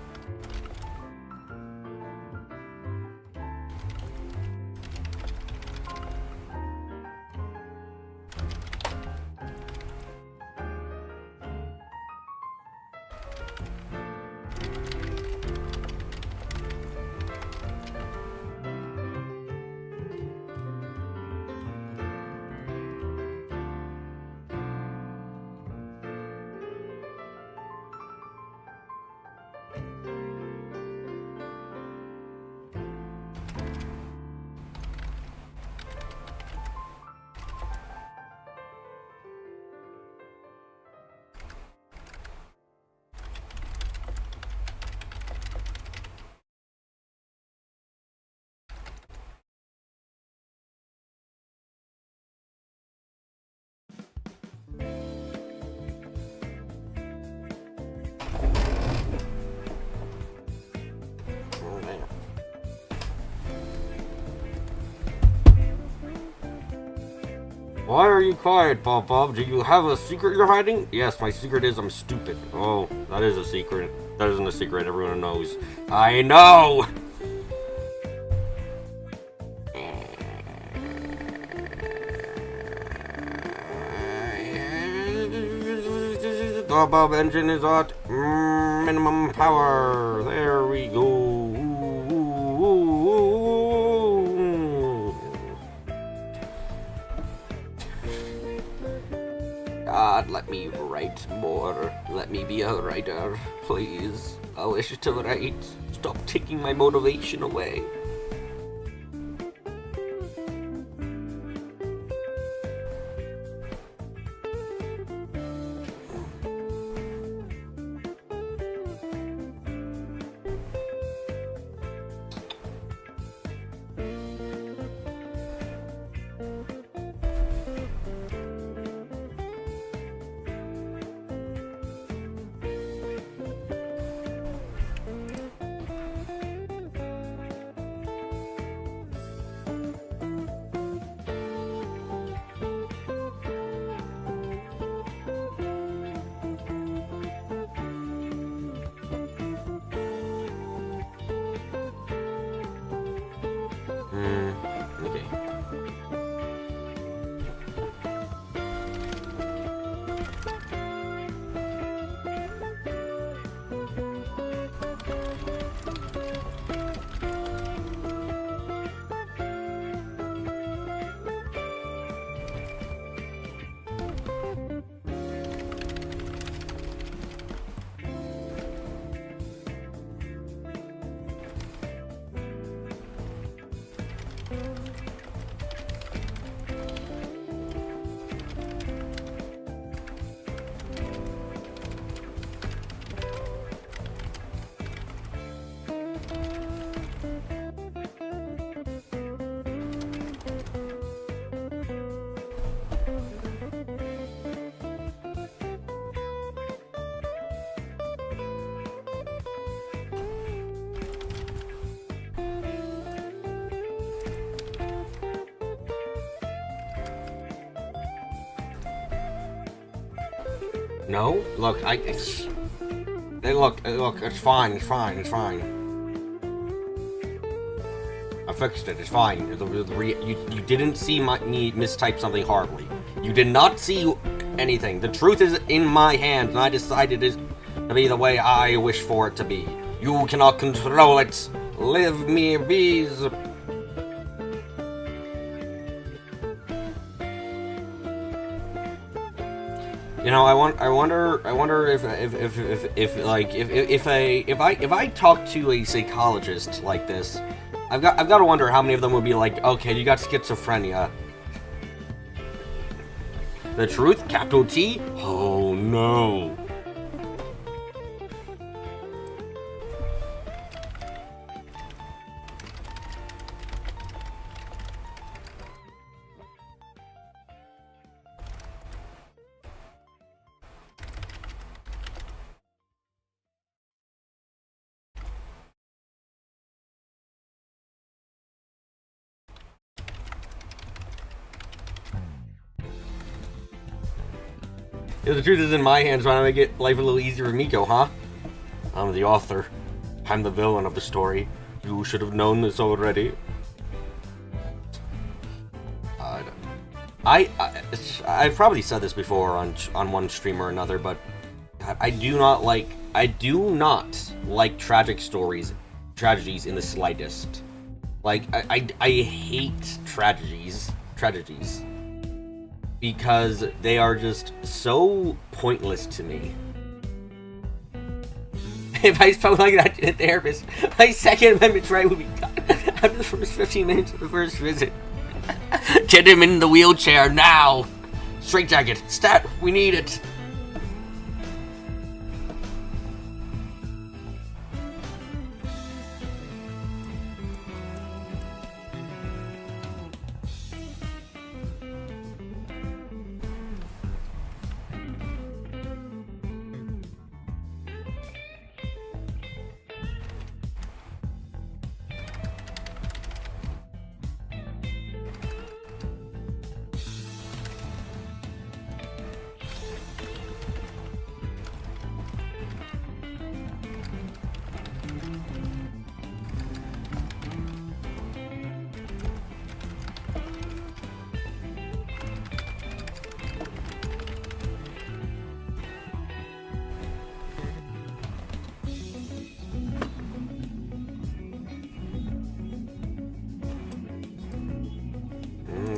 Why are you quiet, Bob? Do you have a secret you're hiding? Yes, my secret is I'm stupid. Oh, that is a secret. That isn't a secret, everyone knows. I know! Bob engine is at minimum power. There we go. God, let me write more. Let me be a writer, please. I wish to write. Stop taking my motivation away. Okay. No? Look, look, it's fine, it's fine, it's fine. I fixed it, it's fine. You didn't see me mistype something horribly. You did not see anything. The truth is in my hands, and I decided it to be the way I wish for it to be. You cannot control it. Leave me bees. I wonder if I talk to a psychologist like this, I've got to wonder how many of them would be like, okay, you got schizophrenia. The truth, capital T? Oh no. If the truth is in my hands, why don't I make life a little easier for Miko, huh? I'm the author. I'm the villain of the story. You should have known this already. I've probably said this before on one stream or another, but I do not like tragic tragedies in the slightest. Like I hate tragedies because they are just so pointless to me. If I spoke like that to a therapist, my Second Amendment right would be cut after the first 15 minutes of the first visit. Get him in the wheelchair now! Straitjacket, stat, we need it!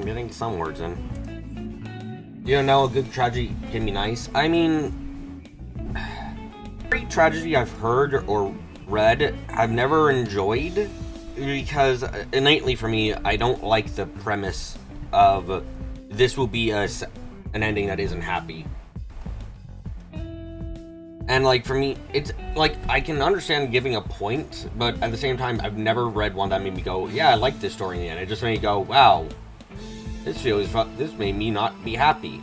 Getting some words in. You know, a good tragedy can be nice. I mean, every tragedy I've heard or read, I've never enjoyed, because innately for me, I don't like the premise of this will be an ending that isn't happy. And like for me, it's like I can understand giving a point, but at the same time, I've never read one that made me go, yeah, I like this story in the end. It just made me go, wow. This made me not be happy.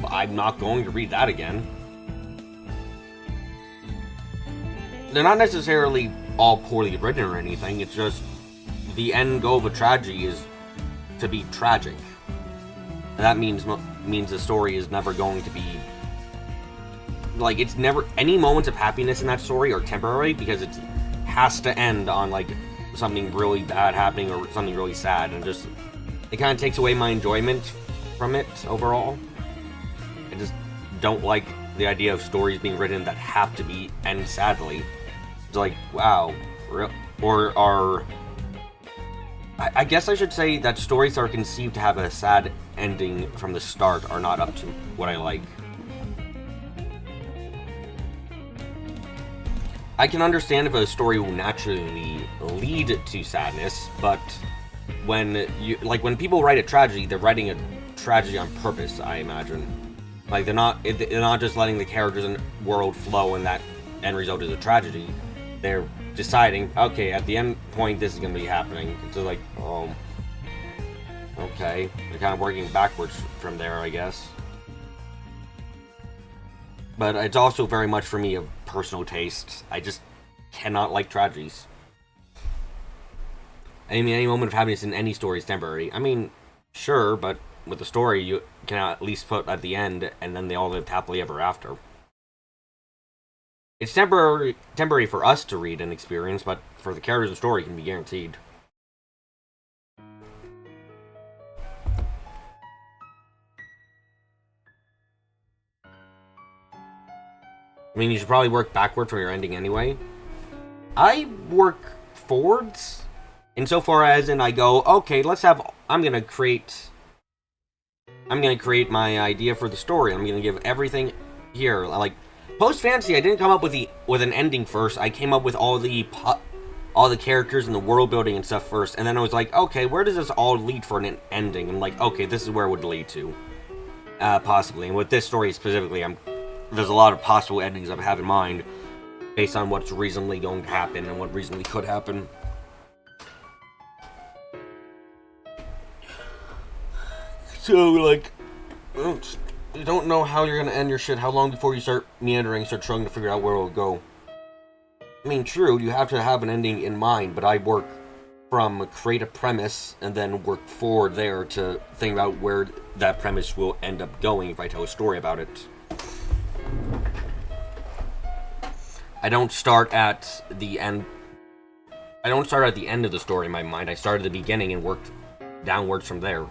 I'm not going to read that again. They're not necessarily all poorly written or anything. It's just the end goal of a tragedy is to be tragic. And that means the story is never going to be like, it's never, any moments of happiness in that story are temporary because it has to end on like something really bad happening or something really sad, and just it kind of takes away my enjoyment from it overall. I just don't like the idea of stories being written that have to end sadly. It's like, wow. I guess I should say that stories that are conceived to have a sad ending from the start are not up to what I like. I can understand if a story will naturally lead to sadness, but when people write a tragedy, they're writing a tragedy on purpose, I imagine. Like they're not just letting the characters and world flow and that end result is a tragedy. They're deciding, okay, at the end point this is gonna be happening. It's just like, oh, okay. They're kind of working backwards from there, I guess. But it's also very much for me a personal taste. I just cannot like tragedies. I mean, any moment of happiness in any story is temporary. I mean, sure, but with the story, you can at least put at the end, and then they all lived happily ever after. It's temporary for us to read and experience, but for the characters of the story, it can be guaranteed. I mean, you should probably work backward from your ending anyway. I work forwards. Insofar as I go, okay, I'm gonna create I'm gonna create my idea for the story. I'm gonna give everything here. Like post fantasy, I didn't come up with an ending first. I came up with all the characters and the world building and stuff first, and then I was like, okay, where does this all lead for an ending? I'm like, okay, this is where it would lead to, possibly. And with this story specifically, there's a lot of possible endings I have in mind based on what's reasonably going to happen and what reasonably could happen. So, like, you don't know how you're gonna end your shit. How long before you start meandering, start trying to figure out where it'll go? I mean, true, you have to have an ending in mind, but I work from create a premise and then work forward there to think about where that premise will end up going if I tell a story about it. I don't start at the end. I don't start at the end of the story in my mind. I start at the beginning and worked downwards from there.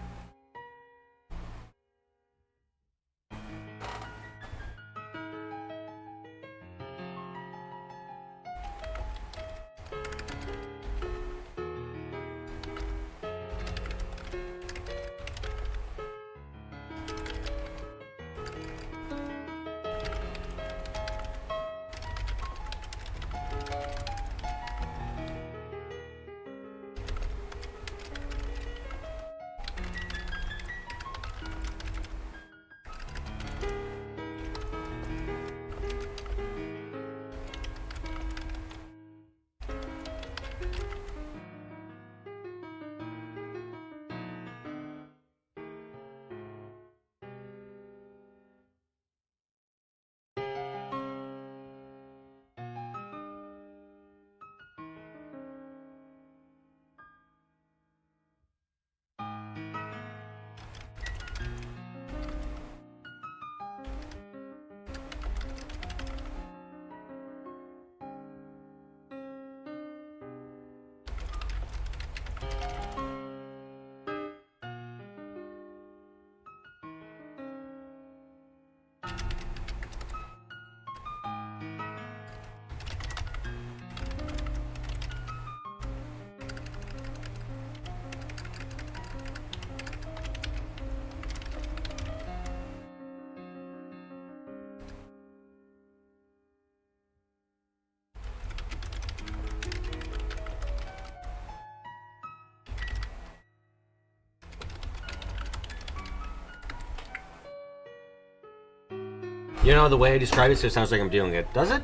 You know, the way I describe it, so it sounds like I'm doing it. Does it?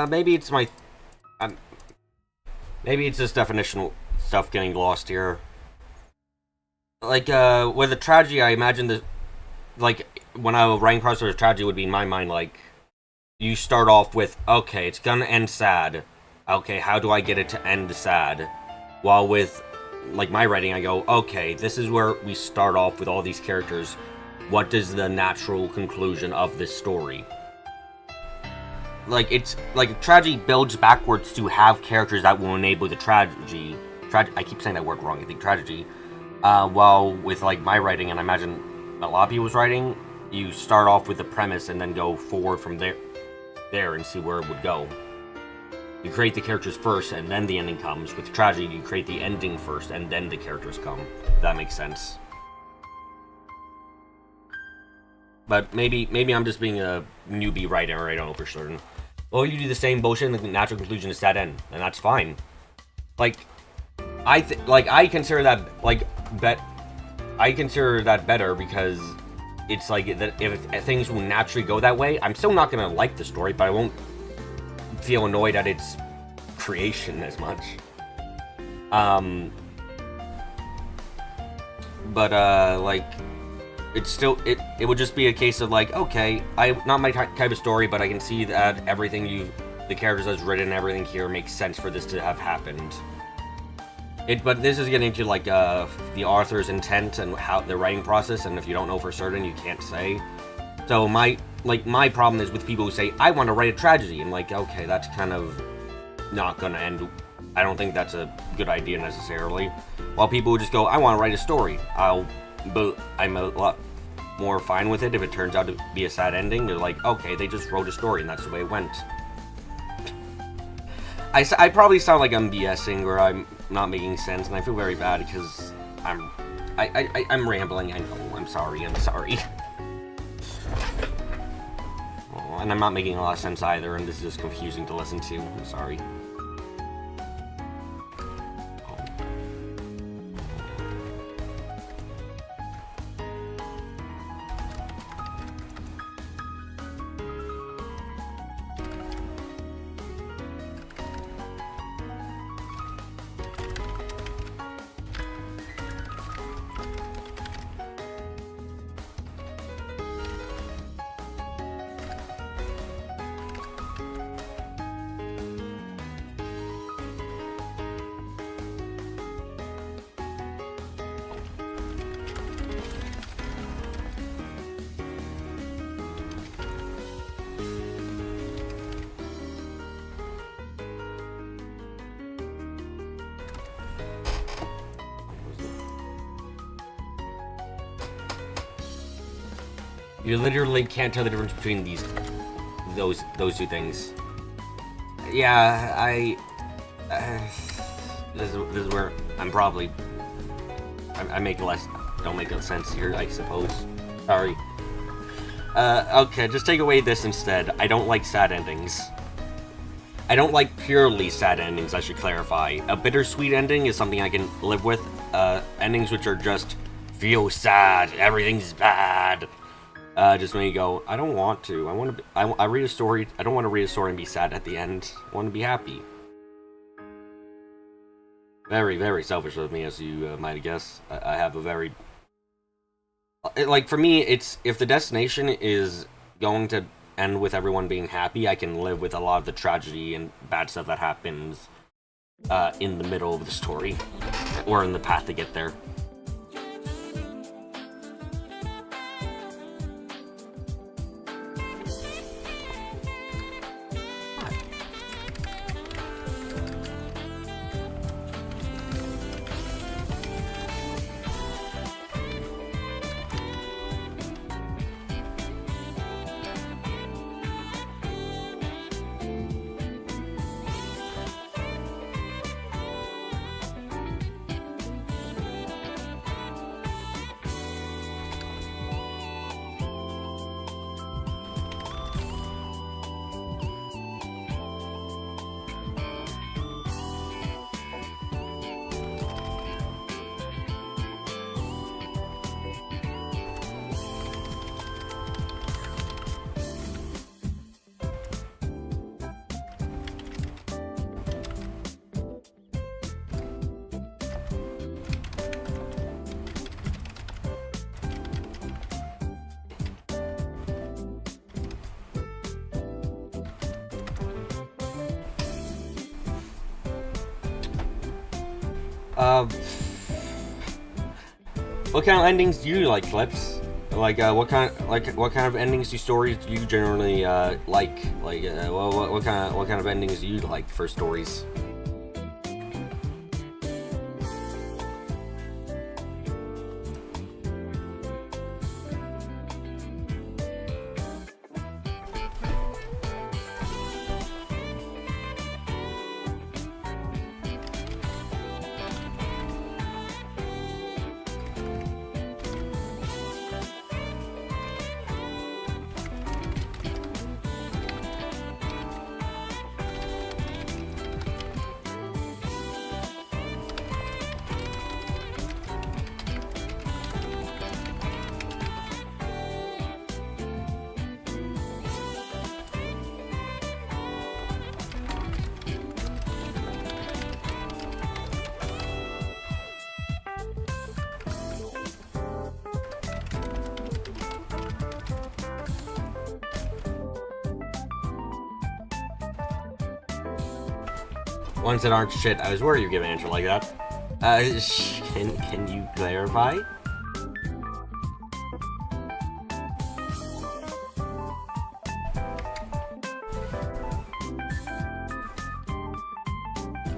Maybe it's my... maybe it's just definitional stuff getting lost here. Like, with a tragedy, I imagine that... Like, when I was writing across a tragedy would be in my mind, like... You start off with, okay, it's gonna end sad. Okay, how do I get it to end sad? While with, like, my writing, I go, okay, this is where we start off with all these characters. What is the natural conclusion of this story? Like, it's like a tragedy builds backwards to have characters that will enable the tragedy. I keep saying that word wrong, I think tragedy. While with like my writing, and I imagine a lot of people's writing, you start off with the premise and then go forward from there and see where it would go. You create the characters first and then the ending comes. With tragedy, you create the ending first and then the characters come. If that makes sense. But maybe I'm just being a newbie writer, I don't know for certain. Well, you do the same bullshit and the natural conclusion is sad end, and that's fine. Like, I consider that, I consider that better because it's like, that if things will naturally go that way, I'm still not gonna like the story, but I won't feel annoyed at its creation as much. Like... It's still, it would just be a case of like, okay, not my type of story, but I can see that everything the characters that's written, everything here makes sense for this to have happened. But this is getting to like the author's intent and how the writing process, and if you don't know for certain, you can't say. So my problem is with people who say, I want to write a tragedy, and like, okay, that's kind of not gonna end. I don't think that's a good idea necessarily. While people who just go, I want to write a story, but I'm a lot more fine with it if it turns out to be a sad ending. They're like, okay, they just wrote a story and that's the way it went. I probably sound like I'm BSing or I'm not making sense, and I feel very bad because I'm rambling. I know I'm sorry. Oh, and I'm not making a lot of sense either, and this is just confusing to listen to. I'm sorry. You literally can't tell the difference between those two things. Yeah, this is where I'm probably I make don't make sense here, I suppose. Sorry. Okay, just take away this instead. I don't like sad endings. I don't like purely sad endings, I should clarify. A bittersweet ending is something I can live with. Endings which are just feel sad, everything's bad. Just make you go, I don't want to. I read a story. I don't want to read a story and be sad at the end. I want to be happy. Very, very selfish of me, as you might guess. I have a very... Like, for me, it's... If the destination is going to end with everyone being happy, I can live with a lot of the tragedy and bad stuff that happens in the middle of the story. Or in the path to get there. What kind of endings do you like, Flips? Like, what kind of endings to stories do you generally like? Like, what kind of endings do you like for stories? Ones that aren't shit. I was worried you'd give an answer like that. Can you clarify?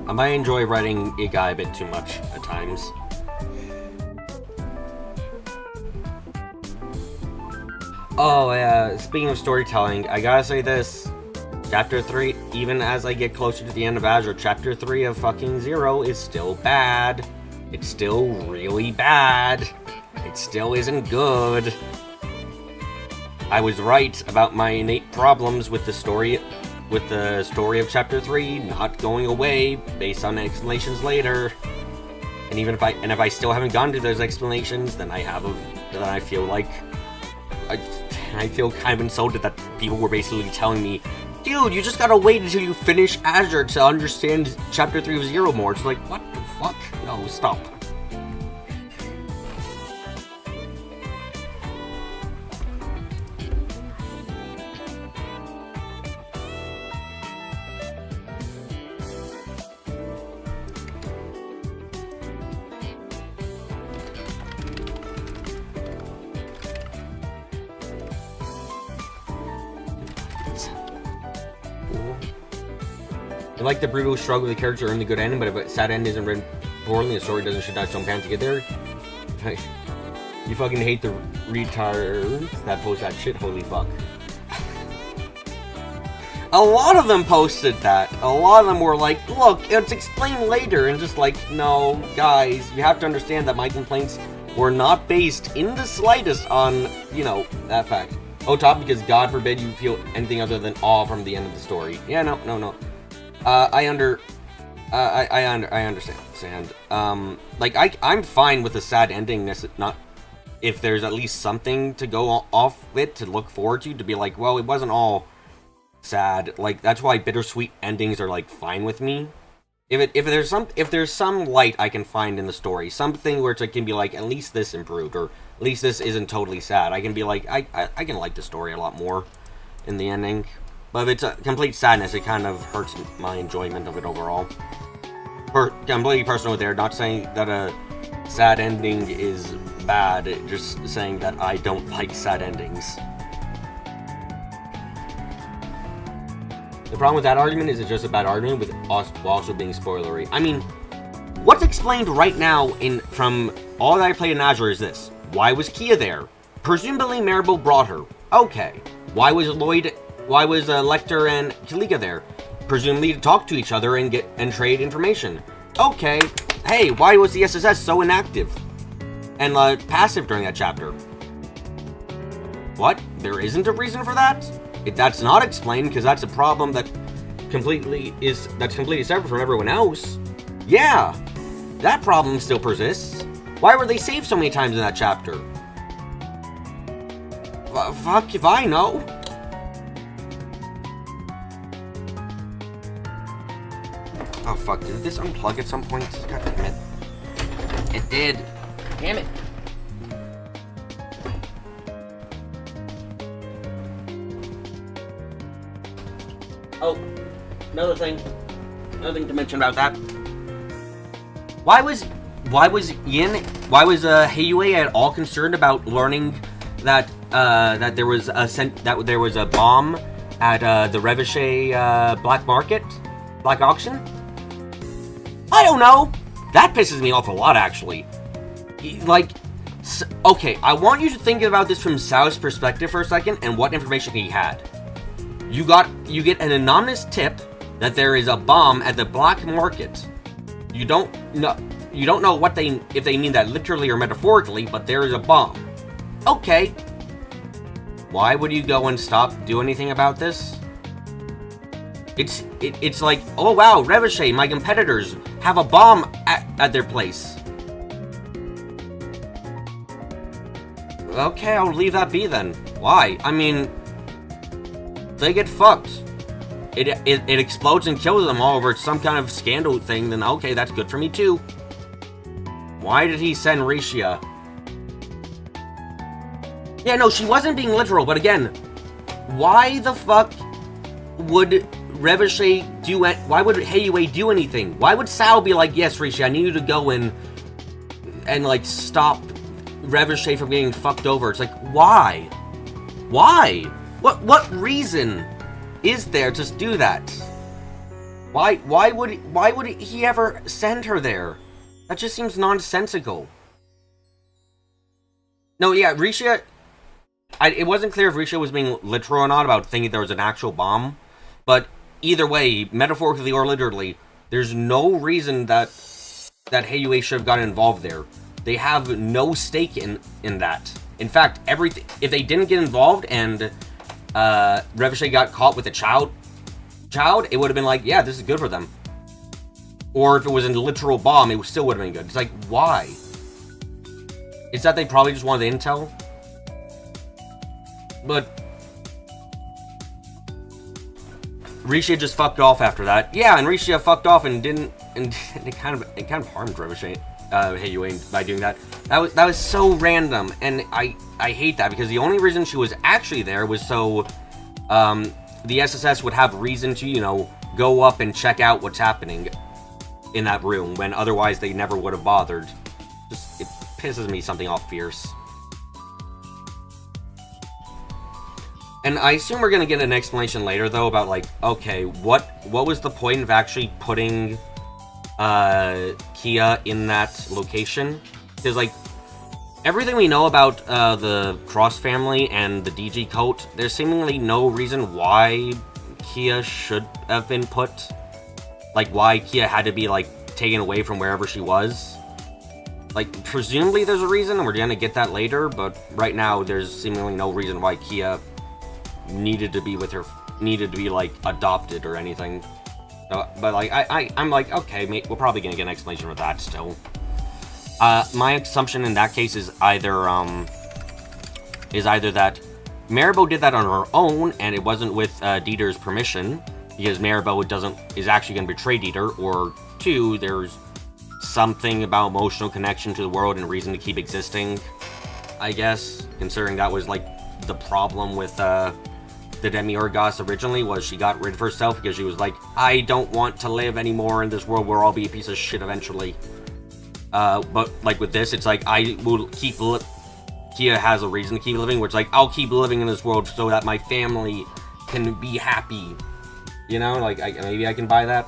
I might enjoy writing a guy a bit too much at times. Oh, yeah, speaking of storytelling, I gotta say this. Chapter 3, even as I get closer to the end of Azure, Chapter 3 of fucking Zero is still bad. It's still really bad. It still isn't good. I was right about my innate problems with the story of Chapter 3 not going away based on explanations later. And even if I still haven't gone to those explanations, then I feel like I feel kind of insulted that people were basically telling me, dude, you just gotta wait until you finish Azure to understand Chapter 3 of Zero more. It's like, what the fuck? No, stop. I like the brutal struggle of the character to earn the good ending, but if a sad end isn't written poorly and the story doesn't shoot out some pants to get there, you fucking hate the retards that post that shit, holy fuck. A lot of them posted that. A lot of them were like, look, it's explained later, and just like, no, guys, you have to understand that my complaints were not based in the slightest on, you know, that fact. Oh, top, because God forbid you feel anything other than awe from the end of the story. Yeah, no. I understand. Like, I'm fine with a sad ending, not if there's at least something to go off it to look forward to be like, well, it wasn't all sad. Like, that's why bittersweet endings are, like, fine with me. If there's some light I can find in the story, something where it can be like, at least this improved, or at least this isn't totally sad, I can be like, I can like the story a lot more in the ending. But if it's a complete sadness, it kind of hurts my enjoyment of it overall. Completely personal there, not saying that a sad ending is bad, just saying that I don't like sad endings. The problem with that argument is it's just a bad argument with also being spoilery. I mean, what's explained right now from all that I played in Azure is this. Why was Kia there? Presumably Maribel brought her. Okay. Why was Lecter and Kalika there? Presumably to talk to each other and trade information. Okay. Hey, why was the SSS so inactive and passive during that chapter? What? There isn't a reason for that? If that's not explained, because that's a problem that's completely separate from everyone else. Yeah, that problem still persists. Why were they saved so many times in that chapter? Fuck if I know. Oh fuck, did this unplug at some point? God damn it. It did. Damn it. Oh, another thing to mention about that. Why was Heiyue at all concerned about learning that there was a bomb at the Revochet black auction? I don't know. That pisses me off a lot, actually. Like, okay, I want you to think about this from Sao's perspective for a second and what information he had. You get an anonymous tip that there is a bomb at the black market. You don't know if they mean that literally or metaphorically, but there is a bomb. Okay. Why would you go and do anything about this? It's like, oh wow, Revochet, my competitors have a bomb at their place. Okay, I'll leave that be then. Why? I mean, they get fucked. It explodes and kills them all over some kind of scandal thing, then okay, that's good for me too. Why did he send Risha? Yeah, no, she wasn't being literal, but again, why the fuck would Revochet do it? Why would Heiyue do anything? Why would Sao be like, yes, Risha, I need you to go in and like stop Revochet from getting fucked over? It's like, why? Why? What reason is there to do that? Why would he ever send her there? That just seems nonsensical. No, yeah, Risha. It wasn't clear if Risha was being literal or not about thinking there was an actual bomb, but either way, metaphorically or literally, there's no reason that Heiyue should have gotten involved there. They have no stake in that. In fact, everything, if they didn't get involved and Ricochet got caught with a child, it would have been like, yeah, this is good for them. Or if it was a literal bomb, it still would have been good. It's like, why? It's that they probably just wanted the intel. But Risha just fucked off after that. Yeah, and Risha fucked off and didn't, and it kind of harmed Ricochet. Hey, you ain't by doing that. That was so random, and I hate that because the only reason she was actually there was so the SSS would have reason to, you know, go up and check out what's happening in that room when otherwise they never would have bothered. Just, it pisses me something off fierce. And I assume we're gonna get an explanation later though about like, okay, what was the point of actually putting Kia in that location? Because like everything we know about the Cross family and the DG coat, there's seemingly no reason why Kia should have been put, like why Kia had to be like taken away from wherever she was. Like presumably there's a reason, and we're gonna get that later, but right now there's seemingly no reason why Kia needed to be with her, needed to be like adopted or anything. But like I'm like, okay, we're probably gonna get an explanation for that still. My assumption in that case is either that Maribel did that on her own and it wasn't with Dieter's permission, because Maribel is actually gonna betray Dieter, or two, there's something about emotional connection to the world and reason to keep existing, I guess, considering that was like the problem with the Demiurgos originally, was she got rid of herself because she was like, I don't want to live anymore in this world where I'll be a piece of shit eventually. But like with this, it's like I will keep Kia has a reason to keep living, which like I'll keep living in this world so that my family can be happy. You know, like maybe I can buy that.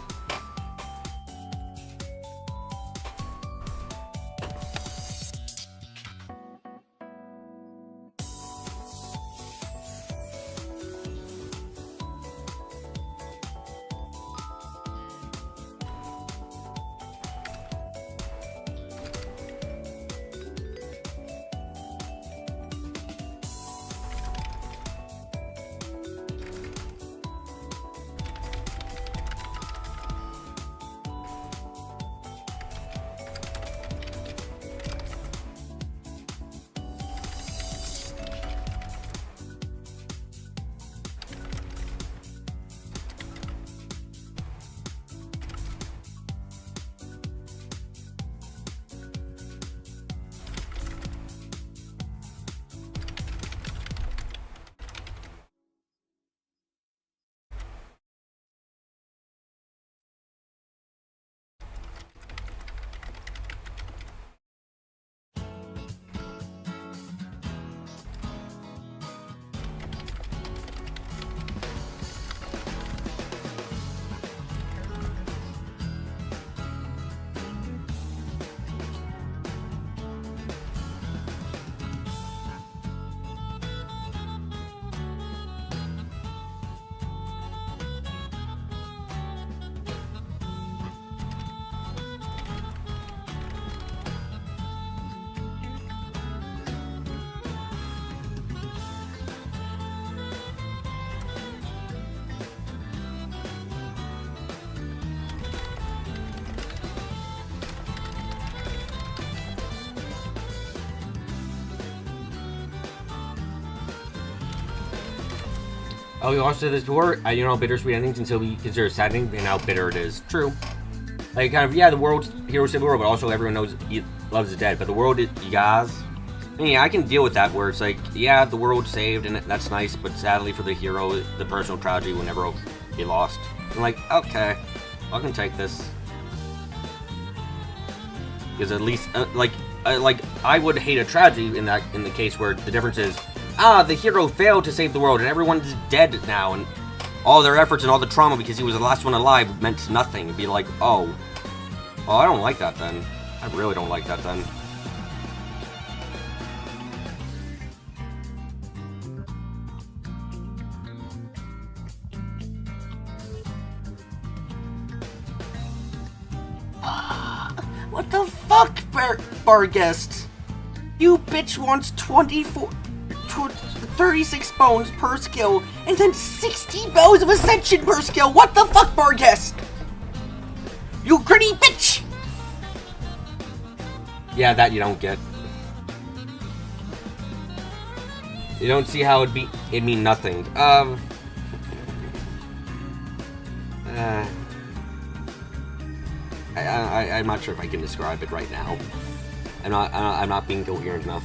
Oh, you also said this before, you know, bittersweet endings until we consider a sad ending, and how bitter it is. True. Like, kind of, yeah, the world's heroes save the world, but also everyone knows loves is dead. But the world, you guys, I mean, I can deal with that, where it's like, yeah, the world saved, and that's nice, but sadly for the hero, the personal tragedy will never be lost. I'm like, okay, I can take this. Because at least, like, I would hate a tragedy in the case where the difference is, the hero failed to save the world and everyone's dead now, and all their efforts and all the trauma because he was the last one alive meant nothing. It'd be like, oh, well, I don't like that then. I really don't like that then. What the fuck, bar guest? You bitch wants 36 bones per skill, and then 60 bows of ascension per skill. What the fuck, bar guest? You gritty bitch! Yeah, that you don't get. You don't see how it'd mean nothing. I'm not sure if I can describe it right now. I'm not being coherent enough.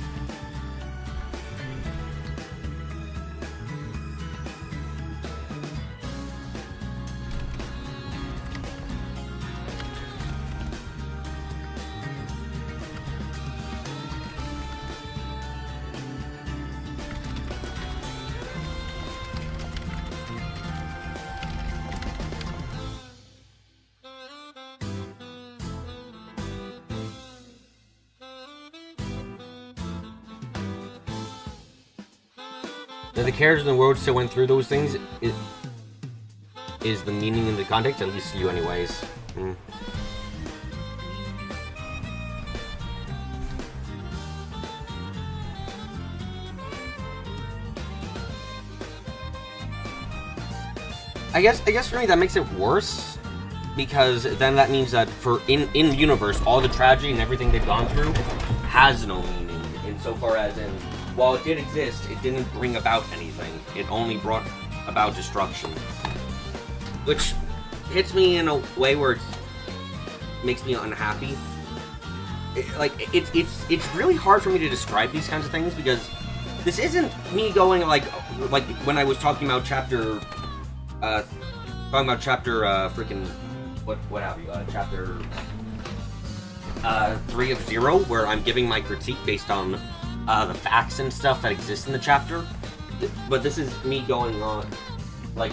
Now, the characters in the world still went through those things. Is the meaning in the context, at least you anyways. I guess for me that makes it worse, because then that means that in the universe, all the tragedy and everything they've gone through has no meaning, insofar as in, while it did exist, it didn't bring about anything. It only brought about destruction. Which hits me in a way where it makes me unhappy. It's really hard for me to describe these kinds of things, because this isn't me going like when I was talking about chapter freaking what have you, chapter 3 of Zero, where I'm giving my critique based on the facts and stuff that exist in the chapter. But this is me going on, like,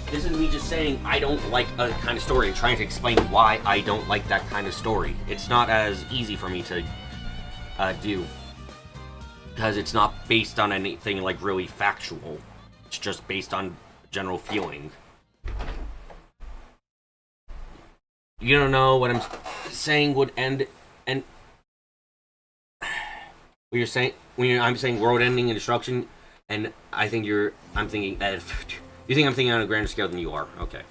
this is me just saying I don't like a kind of story and trying to explain why I don't like that kind of story. It's not as easy for me to do, because it's not based on anything like really factual. It's just based on general feeling. You don't know what I'm saying would end, and when you're saying I'm saying world ending and destruction, and I'm thinking you think I'm thinking on a grander scale than you are. Okay.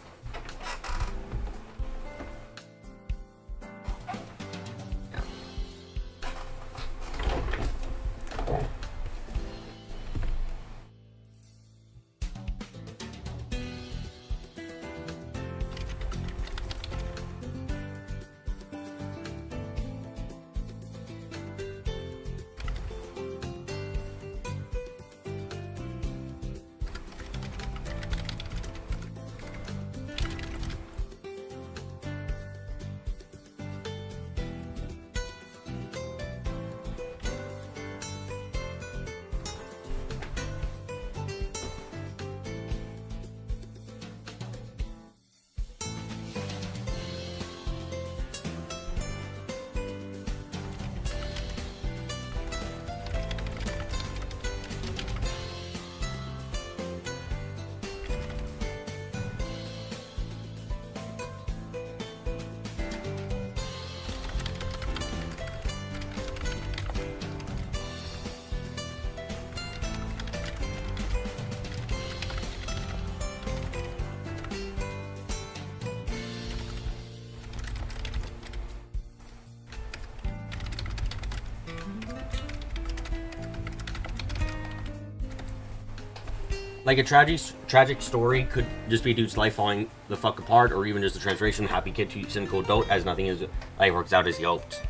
Like, a tragic story could just be a dude's life falling the fuck apart, or even just a transformation, happy kid to cynical adult, as nothing is life works out as he hoped.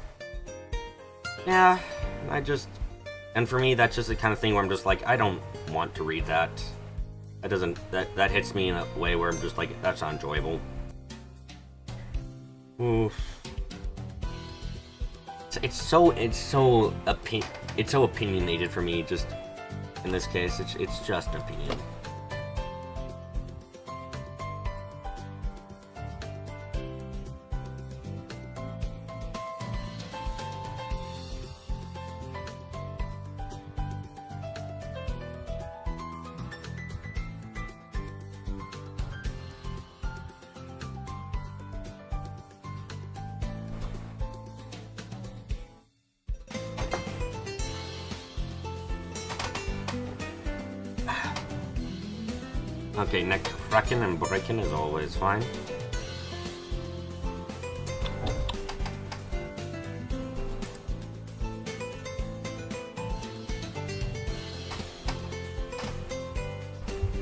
Yeah, and for me, that's just the kind of thing where I'm just like, I don't want to read that. That hits me in a way where I'm just like, that's not enjoyable. Oof. It's so opinionated for me, just. In this case, it's just an opinion. Okay, neck cracking and breaking is always fine.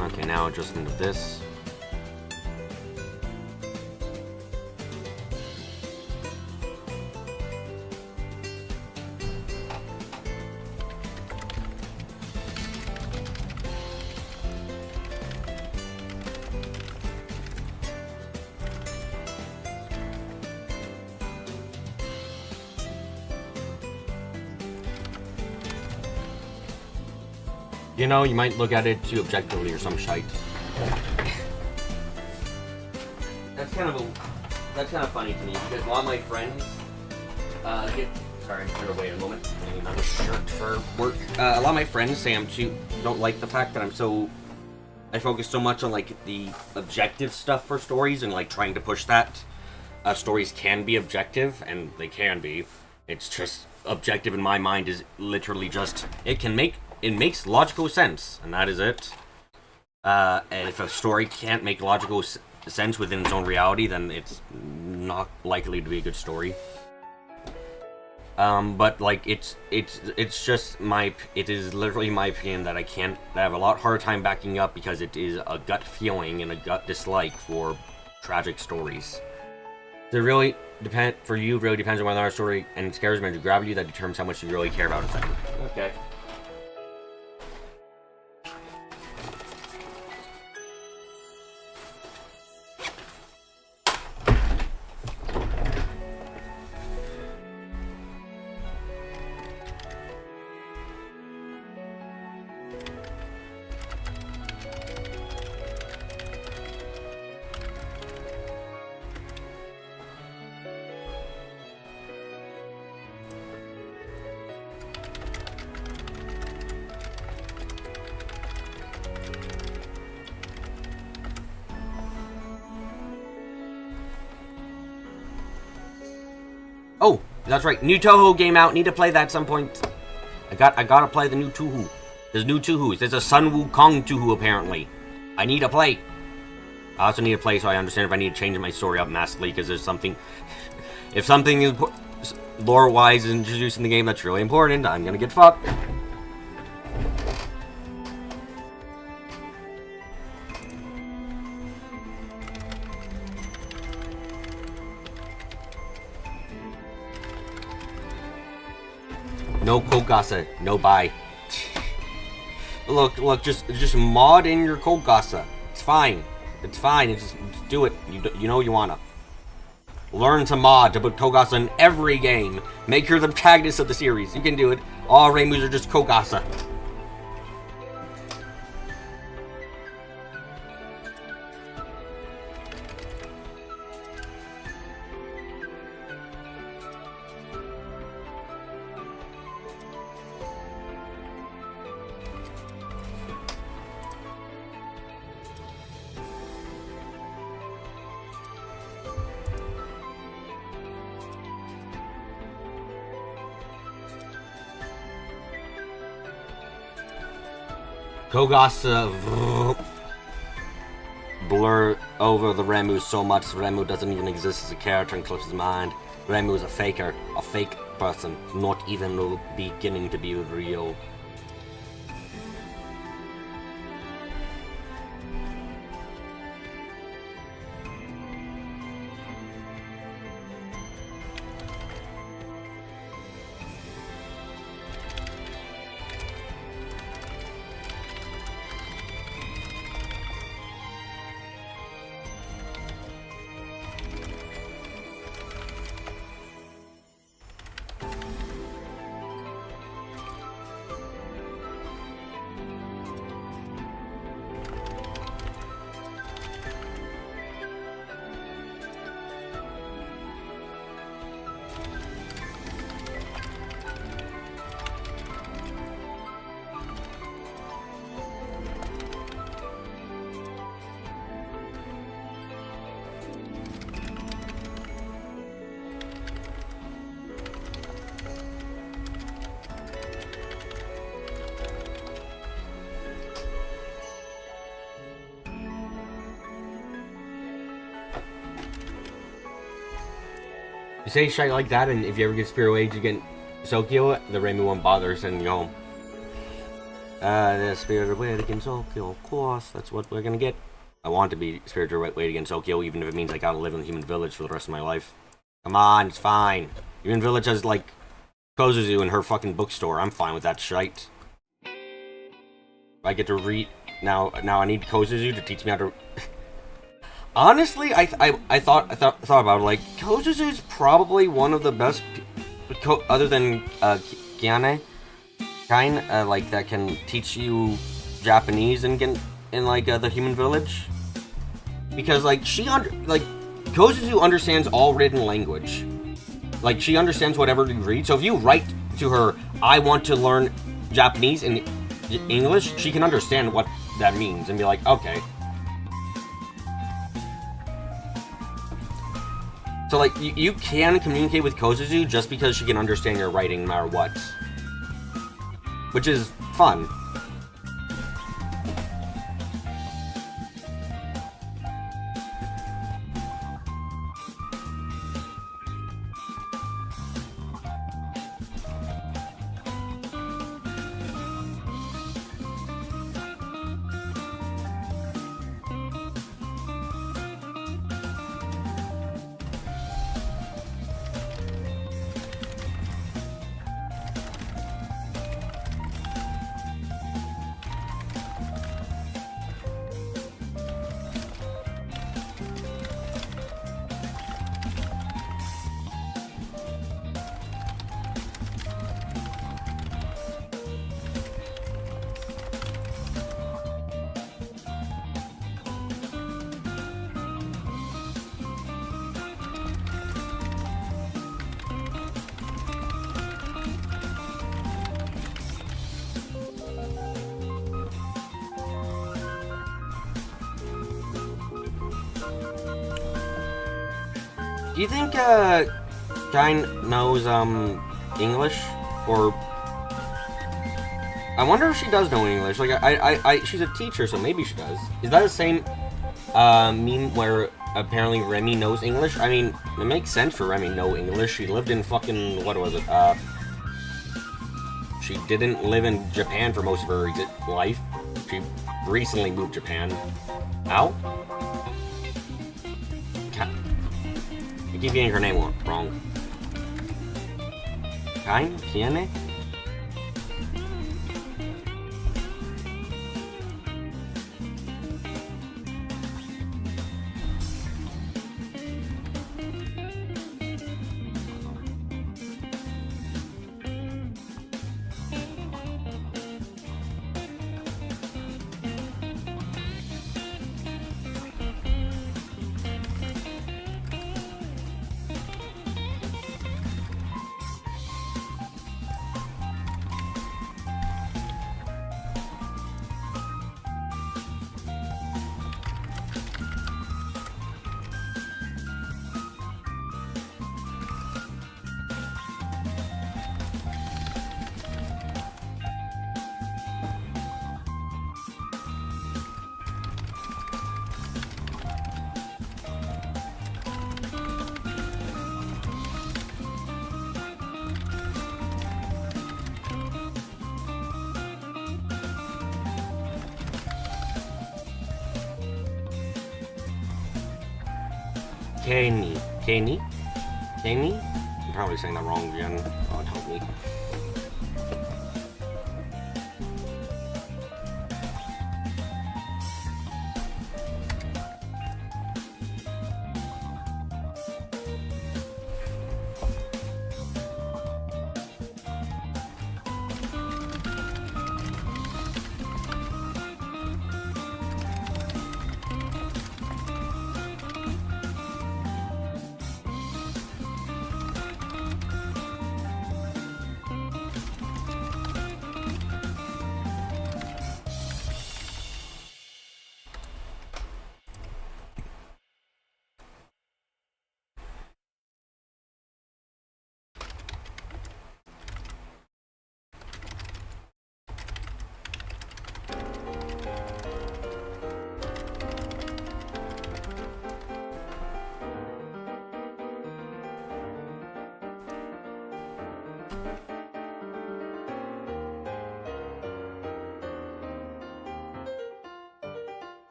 Okay, now just into this. You know, you might look at it too objectively or some shite. That's kind of funny to me because a lot of my friends sorry, better wait a moment. Getting another shirt for work. A lot of my friends say don't like the fact that I focus so much on like the objective stuff for stories and like trying to push that. Stories can be objective, and they can be. It's just objective in my mind is literally just it makes logical sense, and that is it. And if a story can't make logical sense within its own reality, then it's not likely to be a good story. But like it is literally my opinion that I have a lot harder time backing up because it is a gut feeling and a gut dislike for tragic stories. It really depends on whether our story and scares me to grab you that determines how much you really care about it. Okay. Oh, that's right. New Touhou game out. Need to play that at some point. I gotta play the new Touhou. There's new Touhous. There's a Sun Wukong Touhou apparently. I need to play. I also need to play so I understand if I need to change my story up massively because there's something. If something is lore-wise is introduced in the game that's really important, I'm gonna get fucked. No Kogasa, no buy. Look, just mod in your Kogasa. It's fine. It's fine. Just do it. You know you wanna. Learn to mod to put Kogasa in every game. Make her the protagonist of the series. You can do it. All Reimus are just Kogasa. Kogasa blur over the Reimu so much Reimu doesn't even exist as a character in Cliff's mind. Reimu is a faker, a fake person, not even beginning to be real. say shit like that, and if you ever get Spirit Wage again, Sokyo, the Raimi won't bother sending you home. The Spirited Way against Sokyo, of course, that's what we're gonna get. I want to be Spirited Way against Sokyo, even if it means I gotta live in the human village for the rest of my life. Come on, it's fine. Human village has, like, Kozuzu in her fucking bookstore. I'm fine with that shite. I get to read... Now I need Kozuzu to teach me how to... Honestly, I thought about it, like, Kozuzu's probably one of the best... other than, Kiane... like, that can teach you Japanese in the human village. Because, like, Kozuzu understands all written language. Like, she understands whatever you read. So if you write to her, I want to learn Japanese in English, she can understand what that means and be like, okay. So, like, you can communicate with Kozuzu just because she can understand your writing no matter what. Which is fun. Do you think, Kine knows, English? Or... I wonder if she does know English. Like, she's a teacher, so maybe she does. Is that the same, meme where apparently Remy knows English? I mean, it makes sense for Remy to know English. She lived in fucking... what was it? She didn't live in Japan for most of her life. She recently moved to Japan. Ow? I keep getting her name wrong. Kine? Kiane? Kenny? I'm probably saying that wrong again. God help me.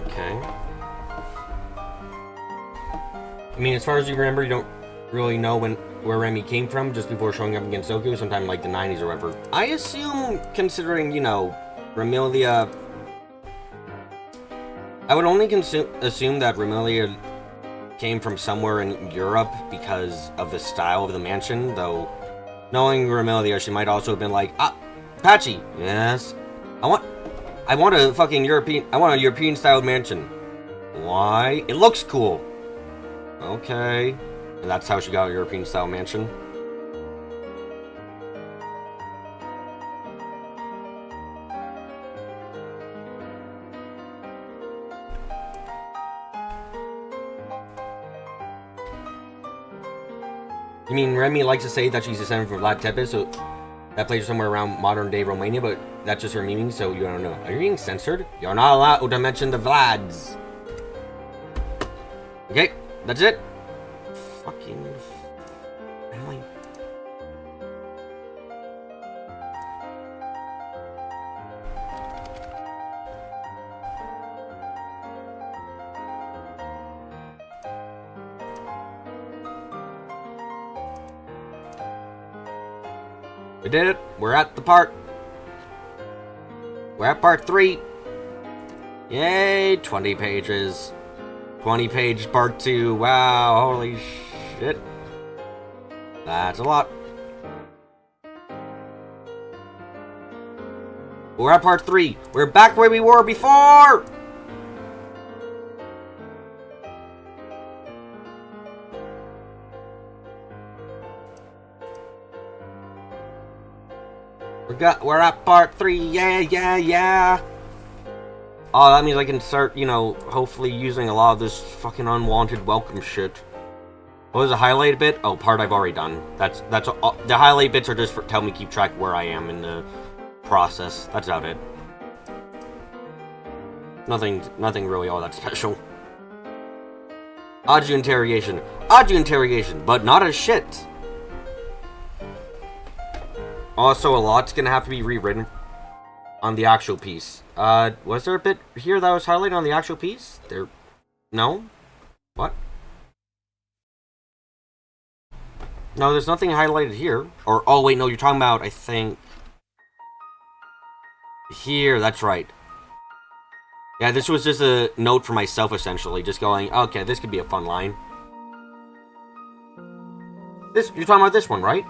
Okay. I mean, as far as you remember, you don't really know where Remy came from just before showing up against Goku, sometime like the 90s or whatever. I assume, considering, you know, Remilia... I would only assume that Remilia came from somewhere in Europe because of the style of the mansion, though knowing Remilia, she might also have been like, ah, Patchy, yes, I want a fucking European styled mansion. Why? It looks cool. Okay. And that's how she got a European style mansion. You mean Remy likes to say that she's descended from Vlad Tepes, so that place is somewhere around modern-day Romania, but that's just her meaning, so you don't know. Are you being censored? You're not allowed to mention the Vlads. Okay, that's it. Fucking... Really? We did it. We're at the part. We're at part 3. Yay, 20 pages. 20-page part 2. Wow, holy shit. That's a lot. We're at part 3. We're back where we were before! We're at part 3. Yeah. Oh, that means I can start, you know, hopefully using a lot of this fucking unwanted welcome shit. What was the highlight bit? Oh, part I've already done. That's all, the highlight bits are just for tell me keep track where I am in the process. That's about it. Nothing really all that special. Aju interrogation, but not as shit. Also, a lot's gonna have to be rewritten on the actual piece. Was there a bit here that was highlighted on the actual piece? There... No? What? No, there's nothing highlighted here. Or, oh wait, no, you're talking about, I think... Here, that's right. Yeah, this was just a note for myself, essentially. Just going, okay, this could be a fun line. You're talking about this one, right?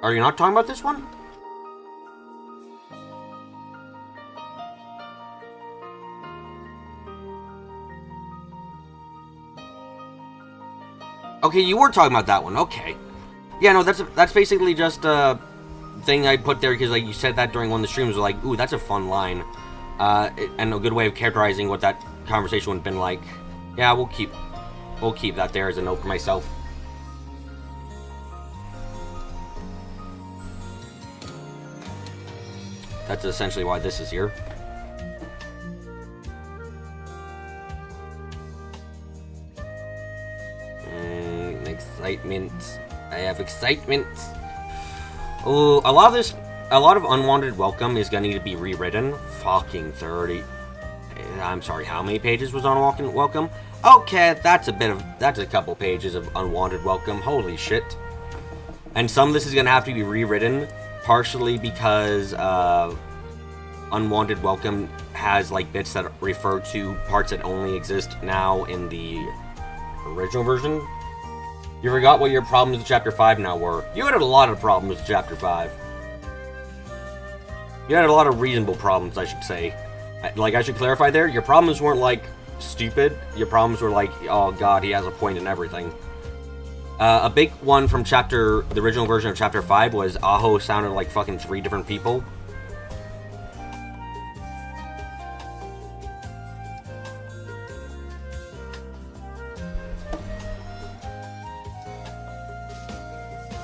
Are you not talking about this one? Okay, you were talking about that one. Okay. Yeah, no, that's basically just a thing I put there because like you said that during one of the streams. Like, ooh, that's a fun line, and a good way of characterizing what that conversation would have been like. Yeah, we'll keep that there as a note for myself. That's essentially why this is here. Excitement. I have excitement. Oh, a lot of unwanted welcome is gonna need to be rewritten. Fucking 30. I'm sorry, how many pages was on welcome? Okay, that's a couple pages of unwanted welcome. Holy shit. And some of this is going to have to be rewritten, partially because Unwanted Welcome has like bits that refer to parts that only exist now in the original version. You forgot what your problems with Chapter 5 now were. You had a lot of problems with Chapter 5. You had a lot of reasonable problems, I should say. Like, I should clarify there, your problems weren't like stupid. Your problems were like, oh god, he has a point in everything. A big one from the original version of Chapter 5 was Aho sounded like fucking 3 different people.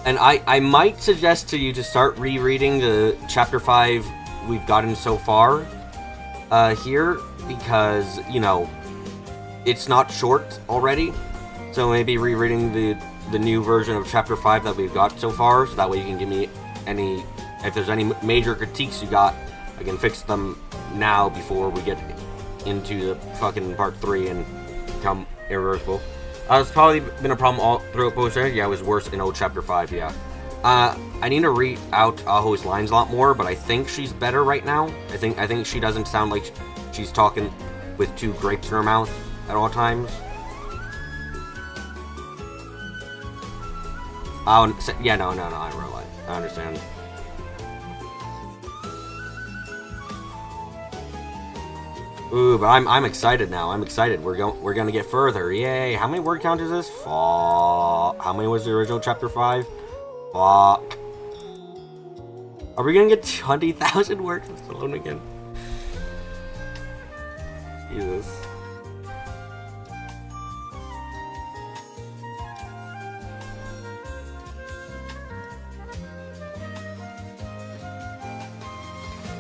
And I might suggest to you to start rereading the Chapter 5 we've gotten so far here, because, you know, it's not short already. So maybe rereading the new version of Chapter 5 that we've got so far, so that way you can give me any, if there's any major critiques you got, I can fix them now before we get into the fucking Part 3 and become irreversible. It's probably been a problem all throughout both series. Yeah, it was worse in old Chapter 5, yeah. I need to read out Aho's lines a lot more, but I think she's better right now. I think she doesn't sound like she's talking with 2 grapes in her mouth at all times. Oh, yeah, no, I realize. I understand. Ooh, but I'm excited now. I'm excited. We're gonna get further. Yay! How many word count is this? Fuck. How many was the original Chapter 5? Fuck. Are we gonna get 20,000 words alone again? Jesus.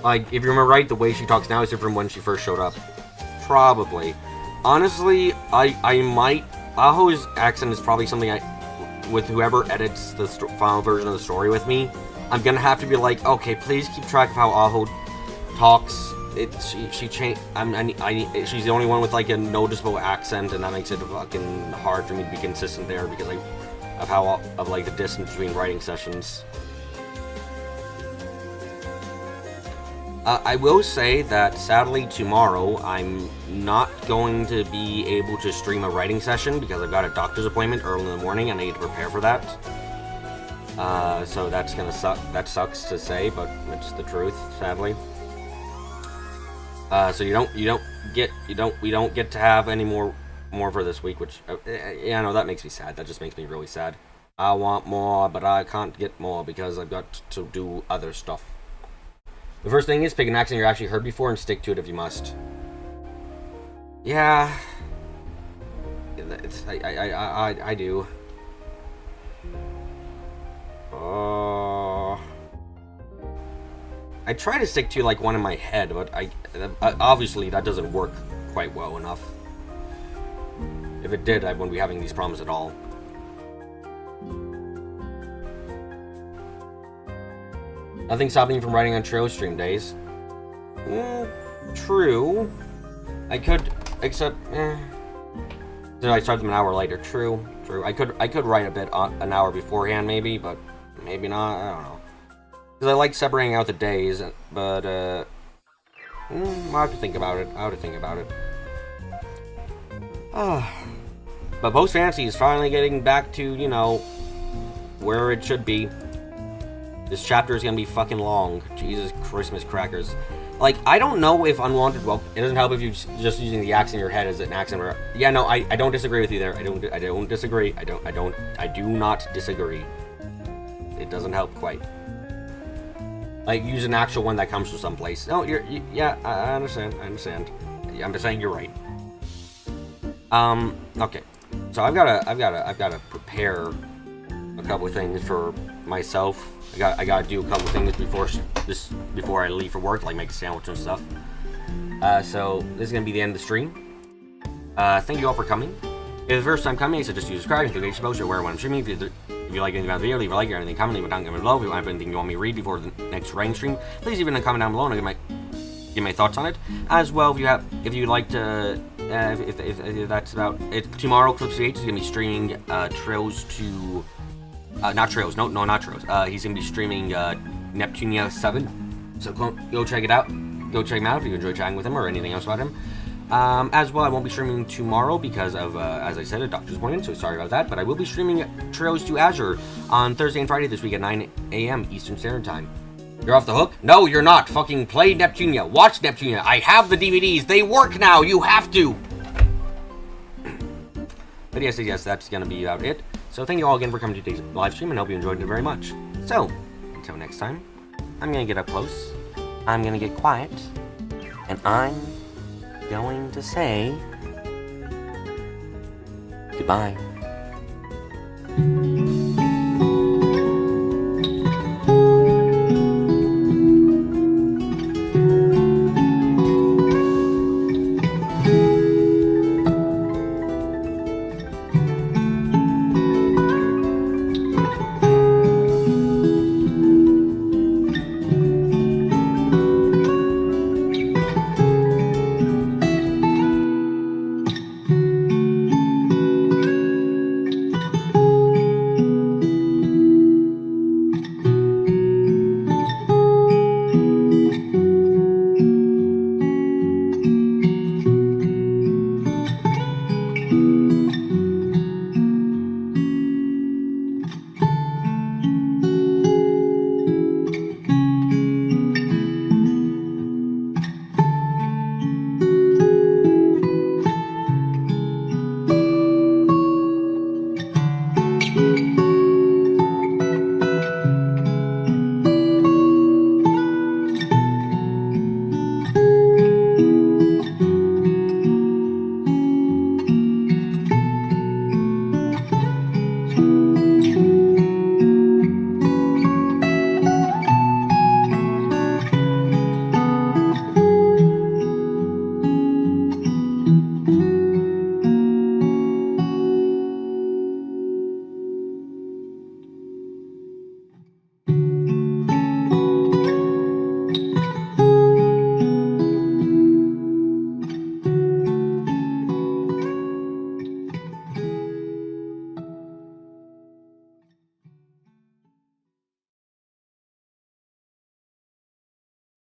Like, if you remember right, the way she talks now is different from when she first showed up. Probably. Honestly, I might... Aho's accent is probably something with whoever edits the final version of the story with me, I'm gonna have to be like, okay, please keep track of how Aho talks. She's the only one with like a noticeable accent, and that makes it fucking hard for me to be consistent there because of like the distance between writing sessions. I will say that, sadly, tomorrow, I'm not going to be able to stream a writing session because I've got a doctor's appointment early in the morning and I need to prepare for that. So that's gonna suck. That sucks to say, but it's the truth, sadly. So we don't get to have any more for this week, which, yeah, no, that makes me sad. That just makes me really sad. I want more, but I can't get more because I've got to do other stuff. The first thing is pick an accent you've actually heard before and stick to it if you must. Yeah, I do. I try to stick to like one in my head, but I obviously that doesn't work quite well enough. If it did, I wouldn't be having these problems at all. Nothing stopping you from writing on trail stream days. True. I could, except, So I start them an hour later. True. I could write a bit an hour beforehand, maybe, but maybe not. I don't know. Because I like separating out the days, but I'll have to think about it. But Post Fantasy is finally getting back to, you know, where it should be. This chapter is gonna be fucking long. Jesus Christmas crackers. Like, I don't know if Unwanted, well, it doesn't help if you're just using the accent in your head as an accent. Or, yeah, no, I don't disagree with you there. I don't disagree. I do not disagree. It doesn't help quite. Like, use an actual one that comes from someplace. No, yeah, I understand. I'm just saying you're right. Okay. So I've gotta prepare a couple of things for myself. I gotta do a couple of things before I leave for work, like make a sandwich and stuff. So this is gonna be the end of the stream. Thank you all for coming. If it's the first time coming, I suggest you subscribe and click the post or where when I'm streaming. If you like anything about the video, leave a like or anything, comment, leave a comment below. If you have anything you want me to read before the next writing stream, please leave it in a comment down below and I'll give my thoughts on it. As well, if you'd like to, if that's about it, tomorrow Clips VH is gonna be streaming Trails to Not Trios. No, not Trios. He's gonna be streaming Neptunia 7. So go check it out. Go check him out if you enjoy chatting with him or anything else about him. As well, I won't be streaming tomorrow because of, as I said, a doctor's appointment, so sorry about that. But I will be streaming Trails to Azure on Thursday and Friday this week at 9 a.m. Eastern Standard Time. You're off the hook? No, you're not. Fucking play Neptunia. Watch Neptunia. I have the DVDs. They work now. You have to. But yes, that's going to be about it. So thank you all again for coming to today's live stream, and I hope you enjoyed it very much. So, until next time, I'm going to get up close. I'm going to get quiet. And I'm going to say goodbye.